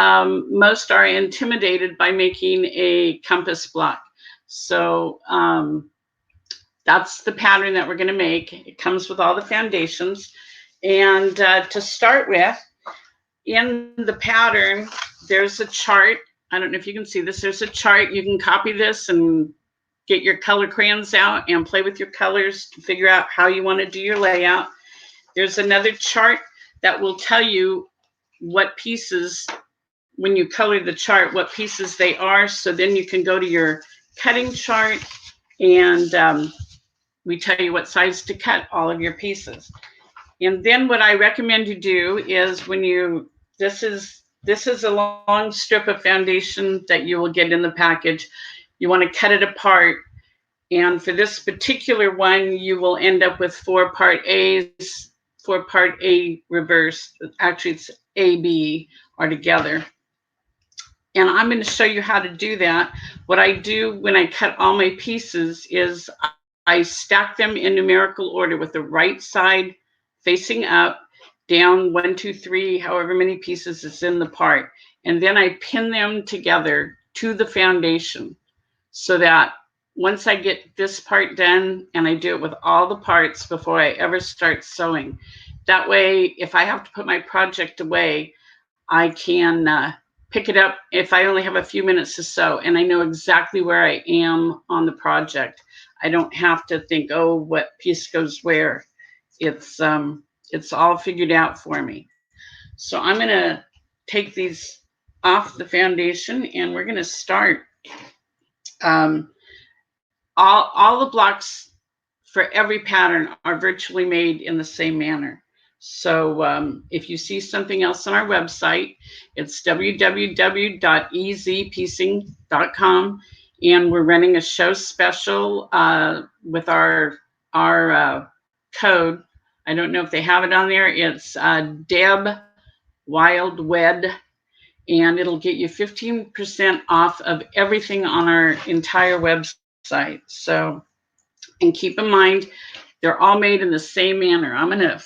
most are intimidated by making a compass block. So that's the pattern that we're going to make. It comes with all the foundations. And to start with, in the pattern, there's a chart I don't know if you can see this. There's a chart. You can copy this and get your color crayons out and play with your colors to figure out how you want to do your layout. There's another chart that will tell you what pieces, when you color the chart, what pieces they are. So then you can go to your cutting chart and we tell you what size to cut all of your pieces. And then what I recommend you do is when you, this is a long strip of foundation that you will get in the package. You want to cut it apart. And for this particular one, you will end up with 4 part A's, 4 part A reverse. Actually, it's AB are together. And I'm going to show you how to do that. What I do when I cut all my pieces is I stack them in numerical order with the right side facing up, down 1, 2, 3, however many pieces is in the part. And then I pin them together to the foundation so that once I get this part done, and I do it with all the parts before I ever start sewing. That way, if I have to put my project away, I can pick it up if I only have a few minutes to sew, and I know exactly where I am on the project. I don't have to think, oh, what piece goes where. It's all figured out for me. So I'm going to take these off the foundation, and we're going to start. All the blocks for every pattern are virtually made in the same manner. So if you see something else on our website, it's www.eazziepiecing.com, and we're running a show special with our code. I don't know if they have it on there. It's Deb Wild Wed, and it'll get you 15% off of everything on our entire website. So, and keep in mind, they're all made in the same manner. I'm going to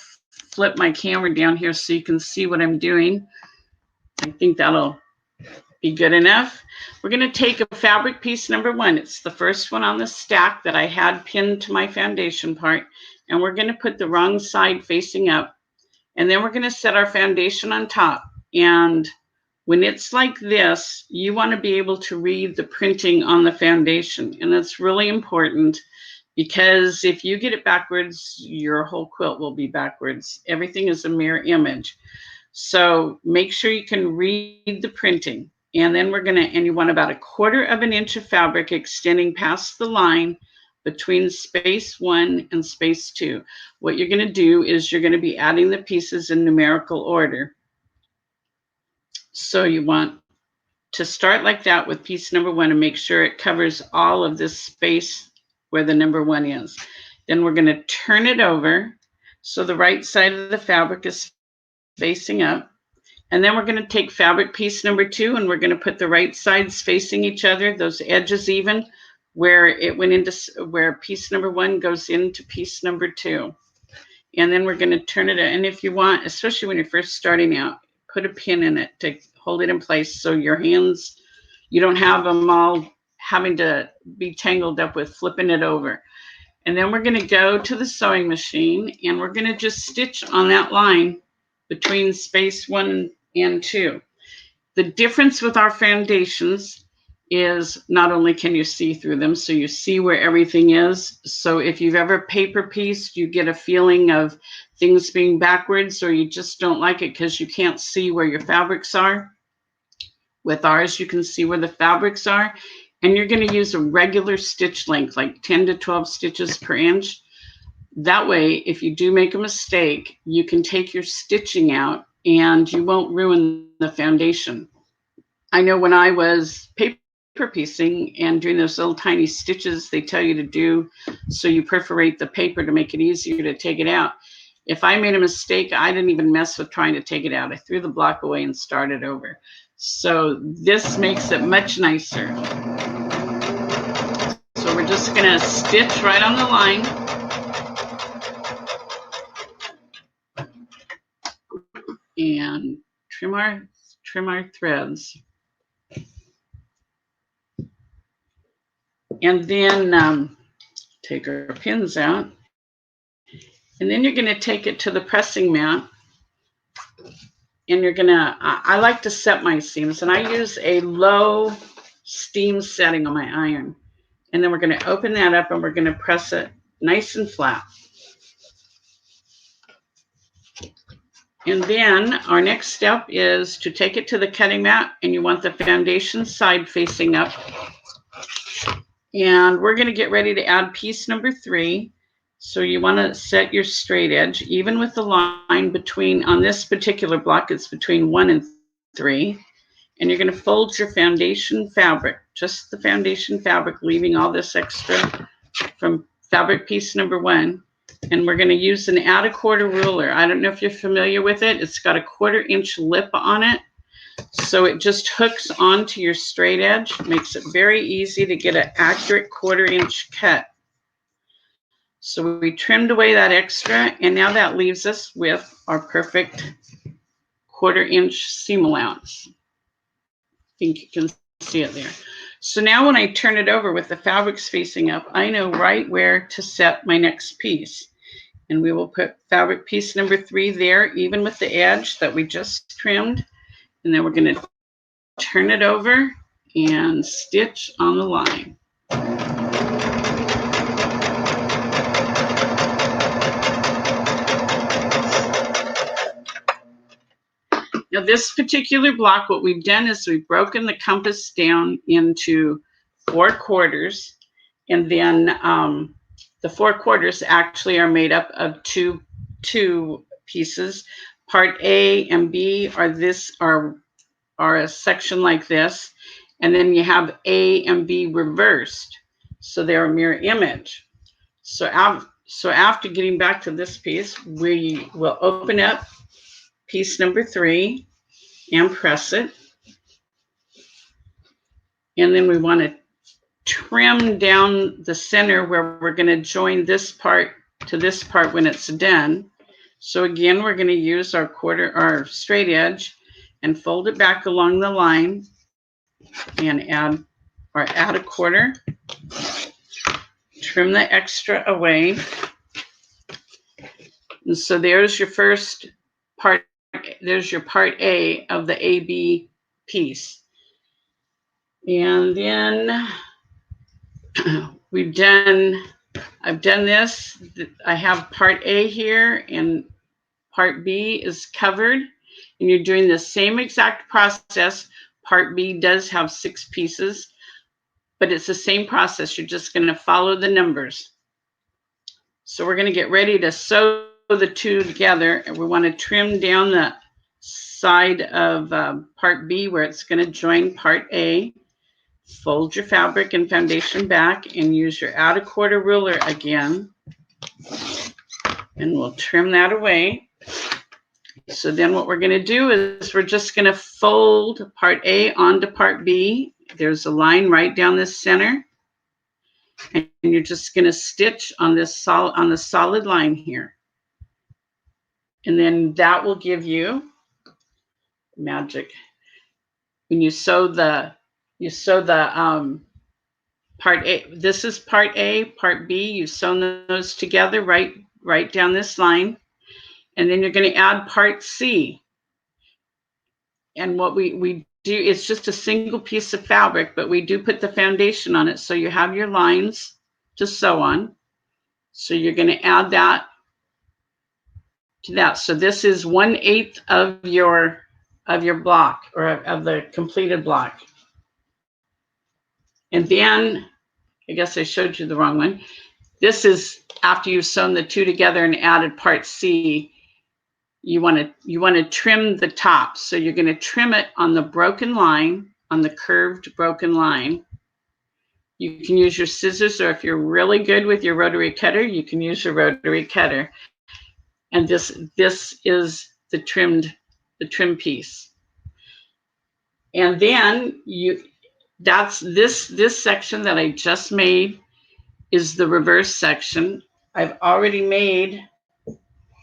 flip my camera down here so you can see what I'm doing. I think that'll be good enough. We're going to take a fabric piece number 1. It's the first one on the stack that I had pinned to my foundation part. And we're going to put the wrong side facing up. And then we're going to set our foundation on top. And when it's like this, you want to be able to read the printing on the foundation. And that's really important, because if you get it backwards, your whole quilt will be backwards. Everything is a mirror image. So make sure you can read the printing. And then and you want about 1/4 inch of fabric extending past the line between space 1 and space 2. What you're going to do is you're going to be adding the pieces in numerical order. So you want to start like that with piece number 1 and make sure it covers all of this space where the number 1 is. Then we're going to turn it over so the right side of the fabric is facing up. And then we're going to take fabric piece number 2 and we're going to put the right sides facing each other, those edges even, where it went into, where piece number 1 goes into piece number 2. And then we're going to turn it, and if you want, especially when you're first starting out, put a pin in it to hold it in place so your hands, you don't have them all having to be tangled up with flipping it over. And then we're going to go to the sewing machine and we're going to just stitch on that line between space 1 and 2. The difference with our foundations is not only can you see through them, so you see where everything is. So if you've ever paper pieced, you get a feeling of things being backwards, or you just don't like it because you can't see where your fabrics are. With ours, you can see where the fabrics are, and you're going to use a regular stitch length, like 10 to 12 stitches per inch. That way, if you do make a mistake, you can take your stitching out and you won't ruin the foundation. I know when I was paper piecing and doing those little tiny stitches they tell you to do, so you perforate the paper to make it easier to take it out. If I made a mistake, I didn't even mess with trying to take it out. I threw the block away and started over. So this makes it much nicer. So we're just going to stitch right on the line. And trim our threads. And then take our pins out. And then you're going to take it to the pressing mat and you're gonna, I like to set my seams, and I use a low steam setting on my iron. And then we're gonna open that up and we're gonna press it nice and flat. And then our next step is to take it to the cutting mat, and you want the foundation side facing up. And we're gonna get ready to add piece number 3. So you wanna set your straight edge, even with the line between, on this particular block, it's between 1 and 3. And you're gonna fold your foundation fabric, just the foundation fabric, leaving all this extra from fabric piece number 1. And we're gonna use an add a quarter ruler. I don't know if you're familiar with it. It's got a 1/4 inch lip on it. So it just hooks onto your straight edge, makes it very easy to get an accurate 1/4 inch cut. So we trimmed away that extra, and now that leaves us with our perfect 1/4 inch seam allowance. I think you can see it there. So now when I turn it over with the fabrics facing up, I know right where to set my next piece. And we will put fabric piece number 3 there, even with the edge that we just trimmed. And then we're going to turn it over and stitch on the line. Now this particular block, what we've done is we've broken the compass down into 4 quarters, and then the 4 quarters actually are made up of two pieces. Part A and B are a section like this, and then you have A and B reversed, so they're a mirror image. So after getting back to this piece, we will open up piece number 3 and press it. And then we want to trim down the center where we're going to join this part to this part when it's done. So again, we're going to use our straight edge and fold it back along the line and add a 1/4. Trim the extra away. And so there's your first part. There's your part A of the AB piece. And then I've done this. I have part A here and part B is covered. And you're doing the same exact process. Part B does have 6 pieces, but it's the same process. You're just going to follow the numbers. So we're going to get ready to sew the 2 together, and we want to trim down the side of part B where it's going to join part A. Fold your fabric and foundation back and use your add a quarter ruler again, and we'll trim that away. So then what we're going to do is we're just going to fold part A onto part B. There's a line right down the center, and you're just going to stitch on this the solid line here. And then that will give you magic. When you sew the part A, this is part A, part B, you've sewn those together right down this line. And then you're going to add part C. And what we do, it's just a single piece of fabric, but we do put the foundation on it. So you have your lines to sew on. So you're going to add that to that. So this is 1/8 of your block, or of the completed block. And then, I guess I showed you the wrong one. This is after you've sewn the 2 together and added part C. You want to trim the top. So you're going to trim it on the broken line, on the curved broken line. You can use your scissors, or if you're really good with your rotary cutter, you can use your rotary cutter. And this is the trim piece. And then this section that I just made is the reverse section. I've already made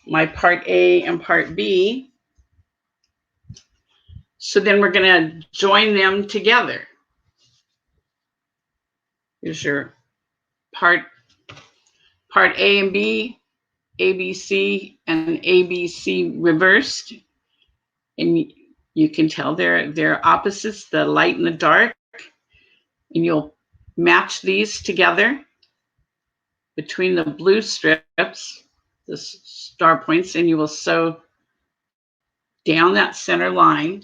my part A and part B. So then we're going to join them together. Here's your part A and B, ABC and ABC reversed. and you can tell they're opposites, the light and the dark, and you'll match these together between the blue strips, the star points, and you will sew down that center line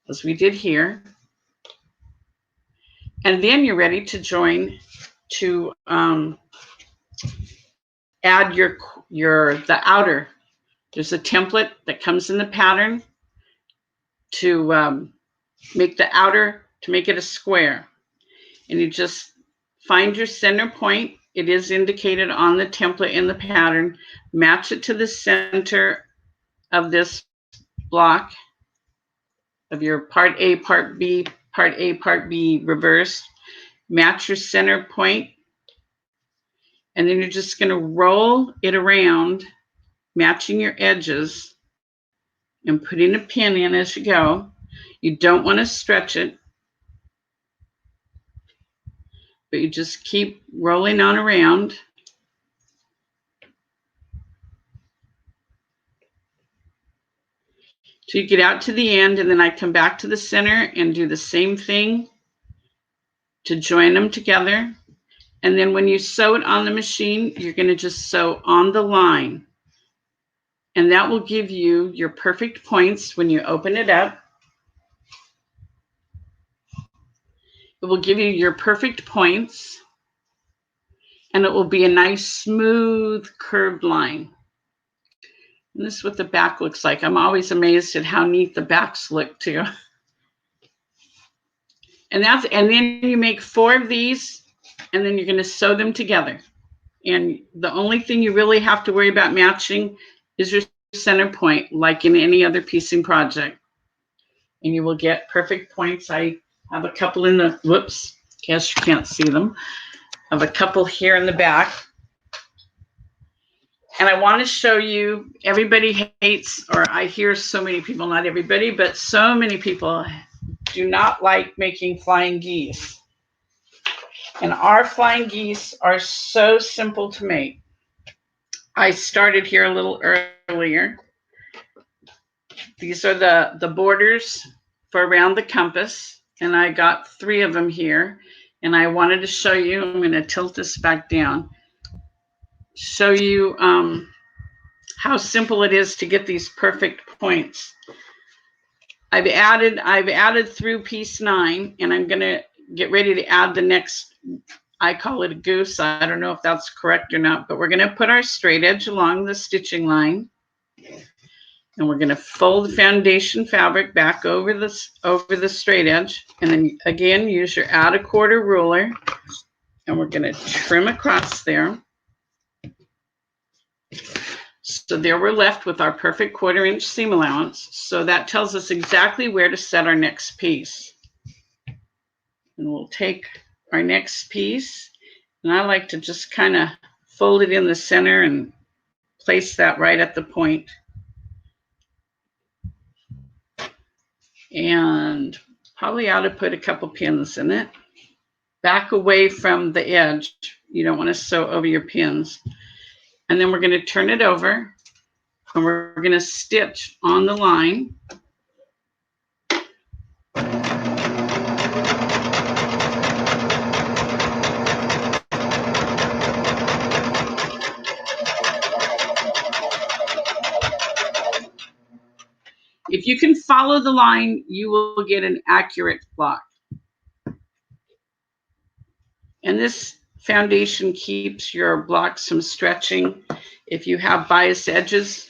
as we did here. And then you're ready to join to add the outer. There's a template that comes in the pattern to make the outer, to make it a square. And you just find your center point. It is indicated on the template in the pattern. Match it to the center of this block of your part A, part B, part A, part B reversed. Match your center point. And then you're just going to roll it around, matching your edges and putting a pin in as you go. You don't want to stretch it, but you just keep rolling on around. So you get out to the end, and then I come back to the center and do the same thing to join them together. And then when you sew it on the machine, you're going to just sew on the line. And that will give you your perfect points when you open it up. It will give you your perfect points. And it will be a nice, smooth, curved line. And this is what the back looks like. I'm always amazed at how neat the backs look too. And then you make 4 of these, and then you're going to sew them together. And the only thing you really have to worry about matching is your center point, like in any other piecing project. And you will get perfect points. I have a couple in the, whoops, guess you can't see them. I have a couple here in the back. And I want to show you, everybody hates, or I hear so many people, not everybody, but so many people do not like making flying geese. And our flying geese are so simple to make. I started here a little earlier. These are the borders for around the compass, and I got 3 of them here. And I wanted to show you, I'm going to tilt this back down, show you how simple it is to get these perfect points. I've added through piece 9, and I'm going to get ready to add the next, I call it a goose. I don't know if that's correct or not, but we're going to put our straight edge along the stitching line. And we're going to fold the foundation fabric back over the straight edge. And then again, use your add a quarter ruler. And we're going to trim across there. So there we're left with our perfect 1/4 inch seam allowance. So that tells us exactly where to set our next piece. And we'll take our next piece. And I like to just kind of fold it in the center and place that right at the point. And probably ought to put a couple pins in it. Back away from the edge. You don't want to sew over your pins. And then we're going to turn it over, and we're going to stitch on the line. If you can follow the line, you will get an accurate block. And this foundation keeps your blocks from stretching. If you have bias edges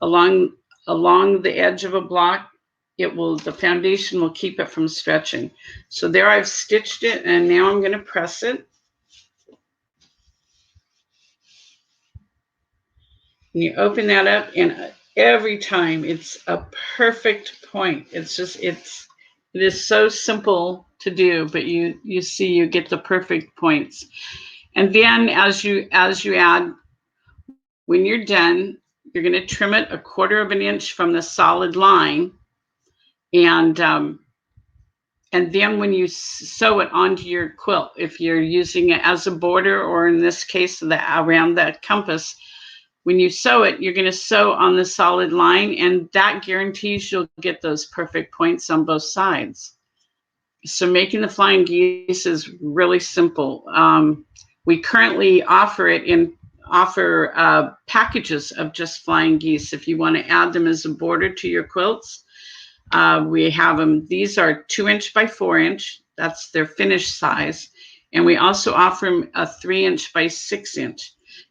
along the edge of a block, the foundation will keep it from stretching. So there I've stitched it, and now I'm going to press it. And you open that up, and every time it's a perfect point. It is so simple to do, but you see you get the perfect points. And then as you add, when you're done, you're going to trim it 1/4 inch from the solid line. And then when you sew it onto your quilt, if you're using it as a border, or in this case, around that compass, when you sew it, you're going to sew on the solid line, and that guarantees you'll get those perfect points on both sides. So making the flying geese is really simple. We currently offer packages of just flying geese. If you want to add them as a border to your quilts, we have them. These are 2" by 4". That's their finished size. And we also offer them a 3" by 6".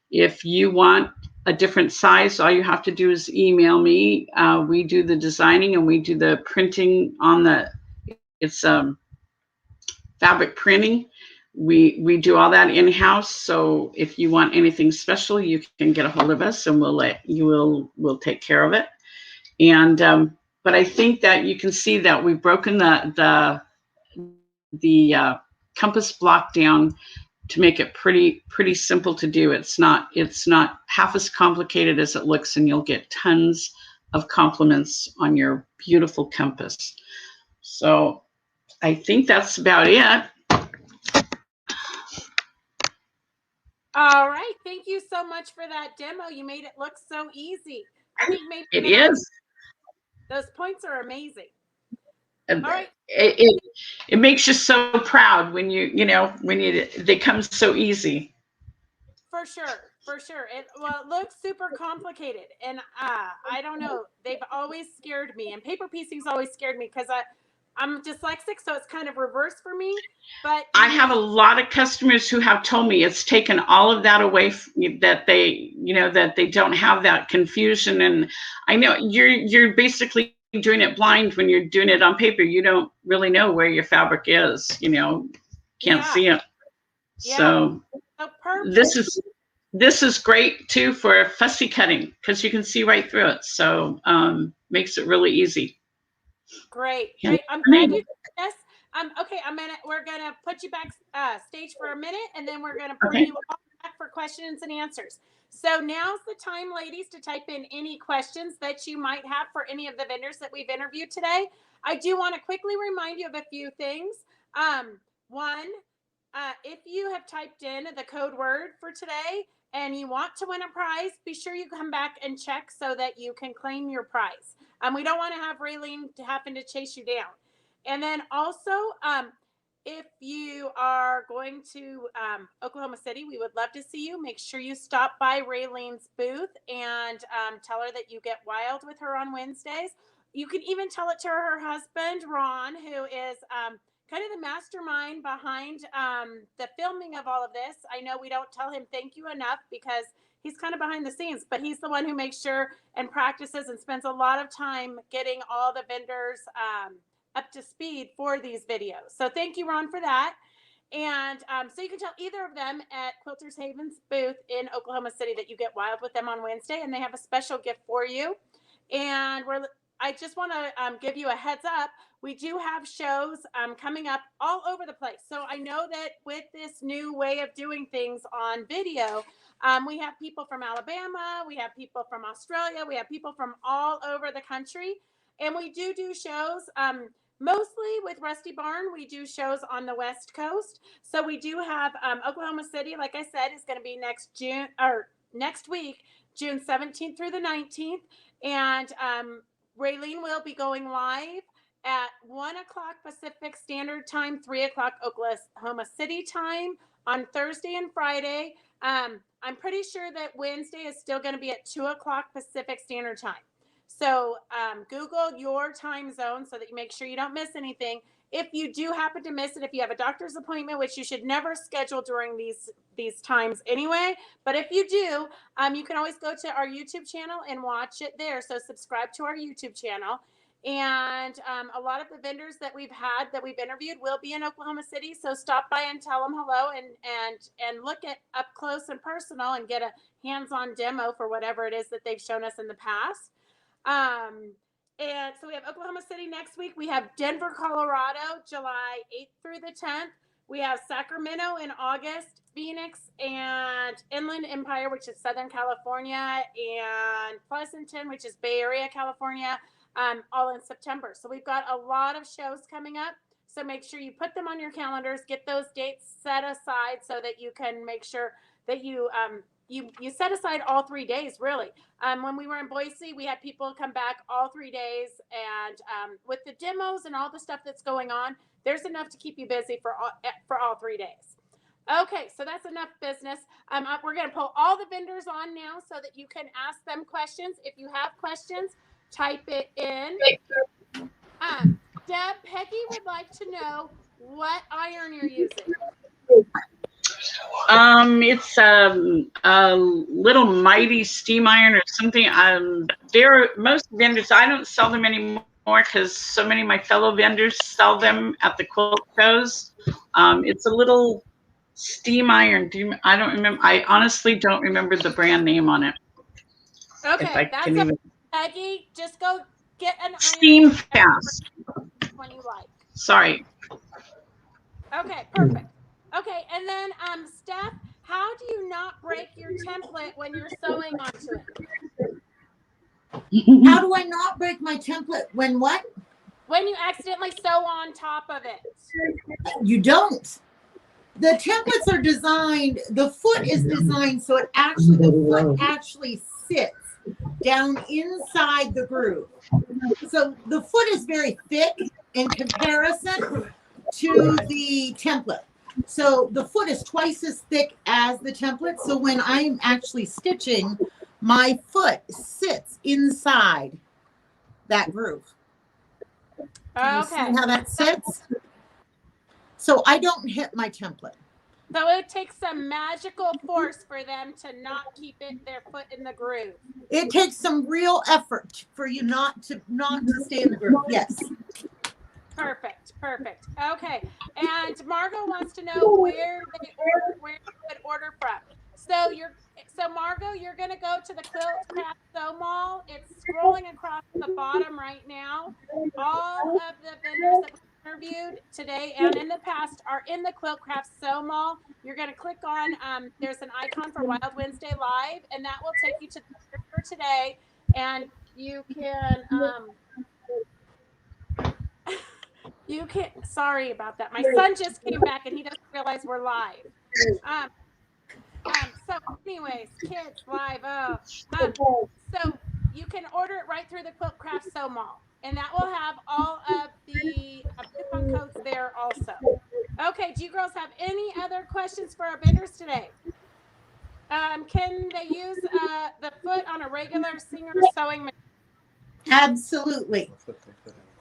If you want a different size, all you have to do is email me. We do the designing and we do the printing on it's fabric printing. We do all that in-house. So if you want anything special, you can get a hold of us and we'll take care of it. And but I think that you can see that we've broken the compass block down to make it pretty simple to do. It's not half as complicated as it looks, and you'll get tons of compliments on your beautiful compass. So I think that's about it. All right. Thank you so much for that demo. You made it look so easy. I think maybe It is. Those points are amazing. All right. It makes you so proud when they come so easy. For sure. It looks super complicated, and I don't know. They've always scared me, and paper piecing's always scared me because I'm dyslexic, so it's kind of reverse for me. But I have a lot of customers who have told me it's taken all of that away, that they don't have that confusion. And I know you're basically doing it blind when you're doing it on paper. You don't really know where your fabric is, can't see it. So this is great too for fussy cutting because you can see right through it. So makes it really easy. Great. I'm glad you did this. Okay, we're gonna put you back stage for a minute, and then we're gonna bring you all back for questions and answers. So now's the time, ladies, to type in any questions that you might have for any of the vendors that we've interviewed today. I do want to quickly remind you of a few things. One, if you have typed in the code word for today and you want to win a prize, be sure you come back and check so that you can claim your prize. We don't want to have Raylene to happen to chase you down. And then also, if you are going to Oklahoma City, we would love to see you. Make sure you stop by Raylene's booth and tell her that you get wild with her on Wednesdays. You can even tell it to her husband, Ron, who is kind of the mastermind behind the filming of all of this. I know we don't tell him thank you enough because he's kind of behind the scenes, but he's the one who makes sure and practices and spends a lot of time getting all the vendors up to speed for these videos. So thank you, Ron, for that. And so you can tell either of them at Quilters Haven's booth in Oklahoma City that you get wild with them on Wednesday, and they have a special gift for you. And I just want to give you a heads up. We do have shows coming up all over the place. So I know that with this new way of doing things on video, we have people from Alabama, we have people from Australia, we have people from all over the country. And we do shows mostly with Rusty Barn. We do shows on the West Coast. So we do have Oklahoma City, like I said, is going to be next week, June 17th through the 19th. And Raylene will be going live at 1 o'clock Pacific Standard Time, 3 o'clock Oklahoma City time on Thursday and Friday. I'm pretty sure that Wednesday is still going to be at 2 o'clock Pacific Standard Time. So Google your time zone so that you make sure you don't miss anything. If you do happen to miss it, if you have a doctor's appointment, which you should never schedule during these times anyway, but if you do, you can always go to our YouTube channel and watch it there. So subscribe to our YouTube channel. And a lot of the vendors that we've interviewed will be in Oklahoma City. So stop by and tell them hello and look at up close and personal and get a hands-on demo for whatever it is that they've shown us in the past. And so we have Oklahoma City next week. We have Denver, Colorado, July 8th through the 10th. We have Sacramento in August, Phoenix and Inland Empire, which is Southern California, and Pleasanton, which is Bay Area, California, all in September. So we've got a lot of shows coming up. So make sure you put them on your calendars, get those dates set aside so that you can make sure that you you set aside all 3 days, really. When we were in Boise, we had people come back all 3 days, and with the demos and all the stuff that's going on, there's enough to keep you busy for all 3 days. Okay, so that's enough business. We're going to pull all the vendors on now so that you can ask them questions. If you have questions, type it in. Deb, Peggy would like to know what iron you're using. It's a little mighty steam iron or something. Most vendors, I don't sell them anymore because so many of my fellow vendors sell them at the quilt shows. It's a little steam iron. I don't remember. I honestly don't remember the brand name on it. Okay, that's okay. Peggy, just go get an iron. Steam Fast. When you like. Sorry. Okay, perfect. Okay, and then Steph, how do you not break your template when you're sewing onto it? How do I not break my template? When what? When you accidentally sew on top of it. You don't. The templates are designed, the foot is designed so it actually, the foot actually sits down inside the groove. So the foot is very thick in comparison to the template. So the foot is twice as thick as the template. So when I'm actually stitching, my foot sits inside that groove. Can you see how that sits? So I don't hit my template. So it takes some magical force for them to not keep their foot in the groove. It takes some real effort for you not to stay in the groove. Yes. Perfect. Okay. And Margot wants to know where you would order from. So Margot, you're gonna go to the Quilt Craft Sew Mall. It's scrolling across the bottom right now. All of the vendors that we interviewed today and in the past are in the Quilt Craft Sew Mall. You're gonna click on there's an icon for Wild Wednesday Live, and that will take you to the vendor for today. And you can sorry about that. My son just came back and he doesn't realize we're live. So anyways, kids live. So you can order it right through the Quilt Craft Sew Mall, and that will have all of the coupon codes there also. Okay, do you girls have any other questions for our vendors today? Can they use the foot on a regular Singer sewing machine? Absolutely.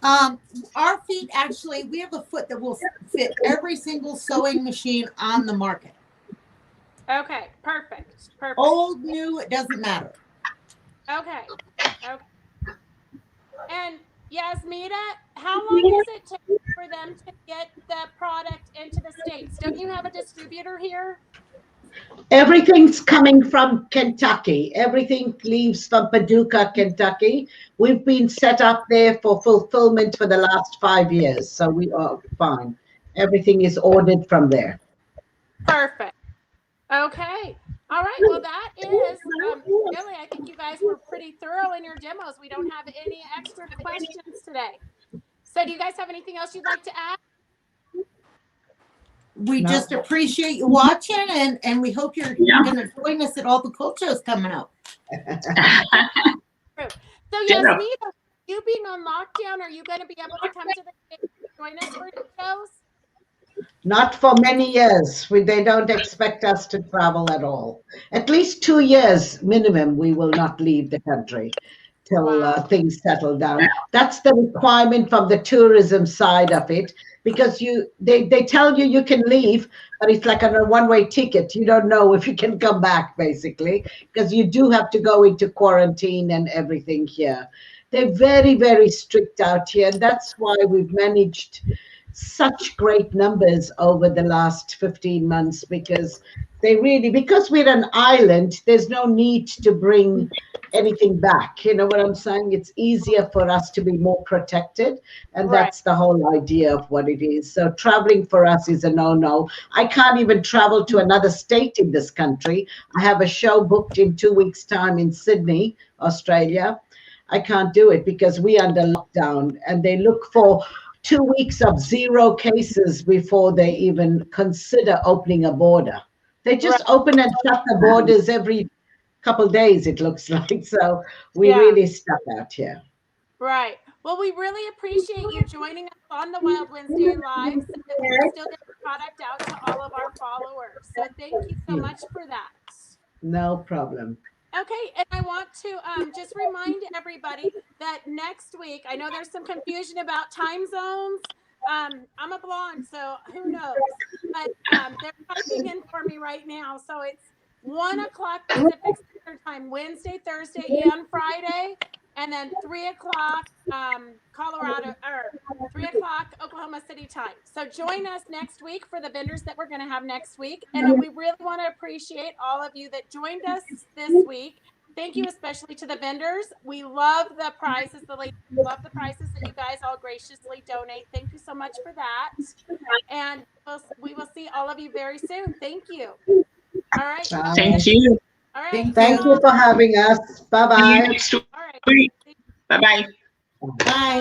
Our feet actually, we have a foot that will fit every single sewing machine on the market. Okay, perfect. Old, new, it doesn't matter. Okay. And Yasmita, how long does it take for them to get the product into the States? Don't you have a distributor here? Everything's coming from Kentucky. Everything leaves from Paducah, Kentucky. We've been set up there for fulfillment for the last 5 years, so we are fine. Everything is ordered from there. Perfect. Okay. All right. Well, that is really, I think you guys were pretty thorough in your demos. We don't have any extra questions today. So do you guys have anything else you'd like to add? We just appreciate you watching, and we hope you're going to join us at all the quilt shows coming up. So Yasmina, you being on lockdown, are you going to be able to come to the States and join us for your shows? Not for many years. They don't expect us to travel at all. At least 2 years minimum, we will not leave the country till things settle down. That's the requirement from the tourism side of it, because they tell you you can leave, but it's like on a one-way ticket. You don't know if you can come back, basically, because you do have to go into quarantine and everything here. They're very, very strict out here, and that's why we've managed such great numbers over the last 15 months, because because we're an island, there's no need to bring anything back. You know what I'm saying? It's easier for us to be more protected, and that's the whole idea of what it is. So traveling for us is a no-no. I can't even travel to another state in this country. I have a show booked in 2 weeks' time in Sydney, Australia. I can't do it because we're under lockdown, and they look for 2 weeks of 0 cases before they even consider opening a border. They just Right. open and shut the borders every couple days, it looks like. So we Yeah. really stuck out here. Right. Well, we really appreciate you joining us on the Wild Wednesday Live so that we can still get the product out to all of our followers. So thank you so much for that. No problem. Okay, and I want to just remind everybody that next week, I know there's some confusion about time zones. I'm a blonde, so who knows? But they're typing in for me right now. So it's 1 o'clock Pacific Standard Time, Wednesday, Thursday, and Friday. And then 3 o'clock Colorado, or 3 o'clock Oklahoma City time. So join us next week for the vendors that we're going to have next week. And we really want to appreciate all of you that joined us this week. Thank you especially to the vendors. We love the prizes. The ladies love the prizes that you guys all graciously donate. Thank you so much for that. And we will see all of you very soon. Thank you. All right. Thank you. All right. Thank Thank you for having us. See you Bye-bye. next All right. week. Bye-bye. Bye.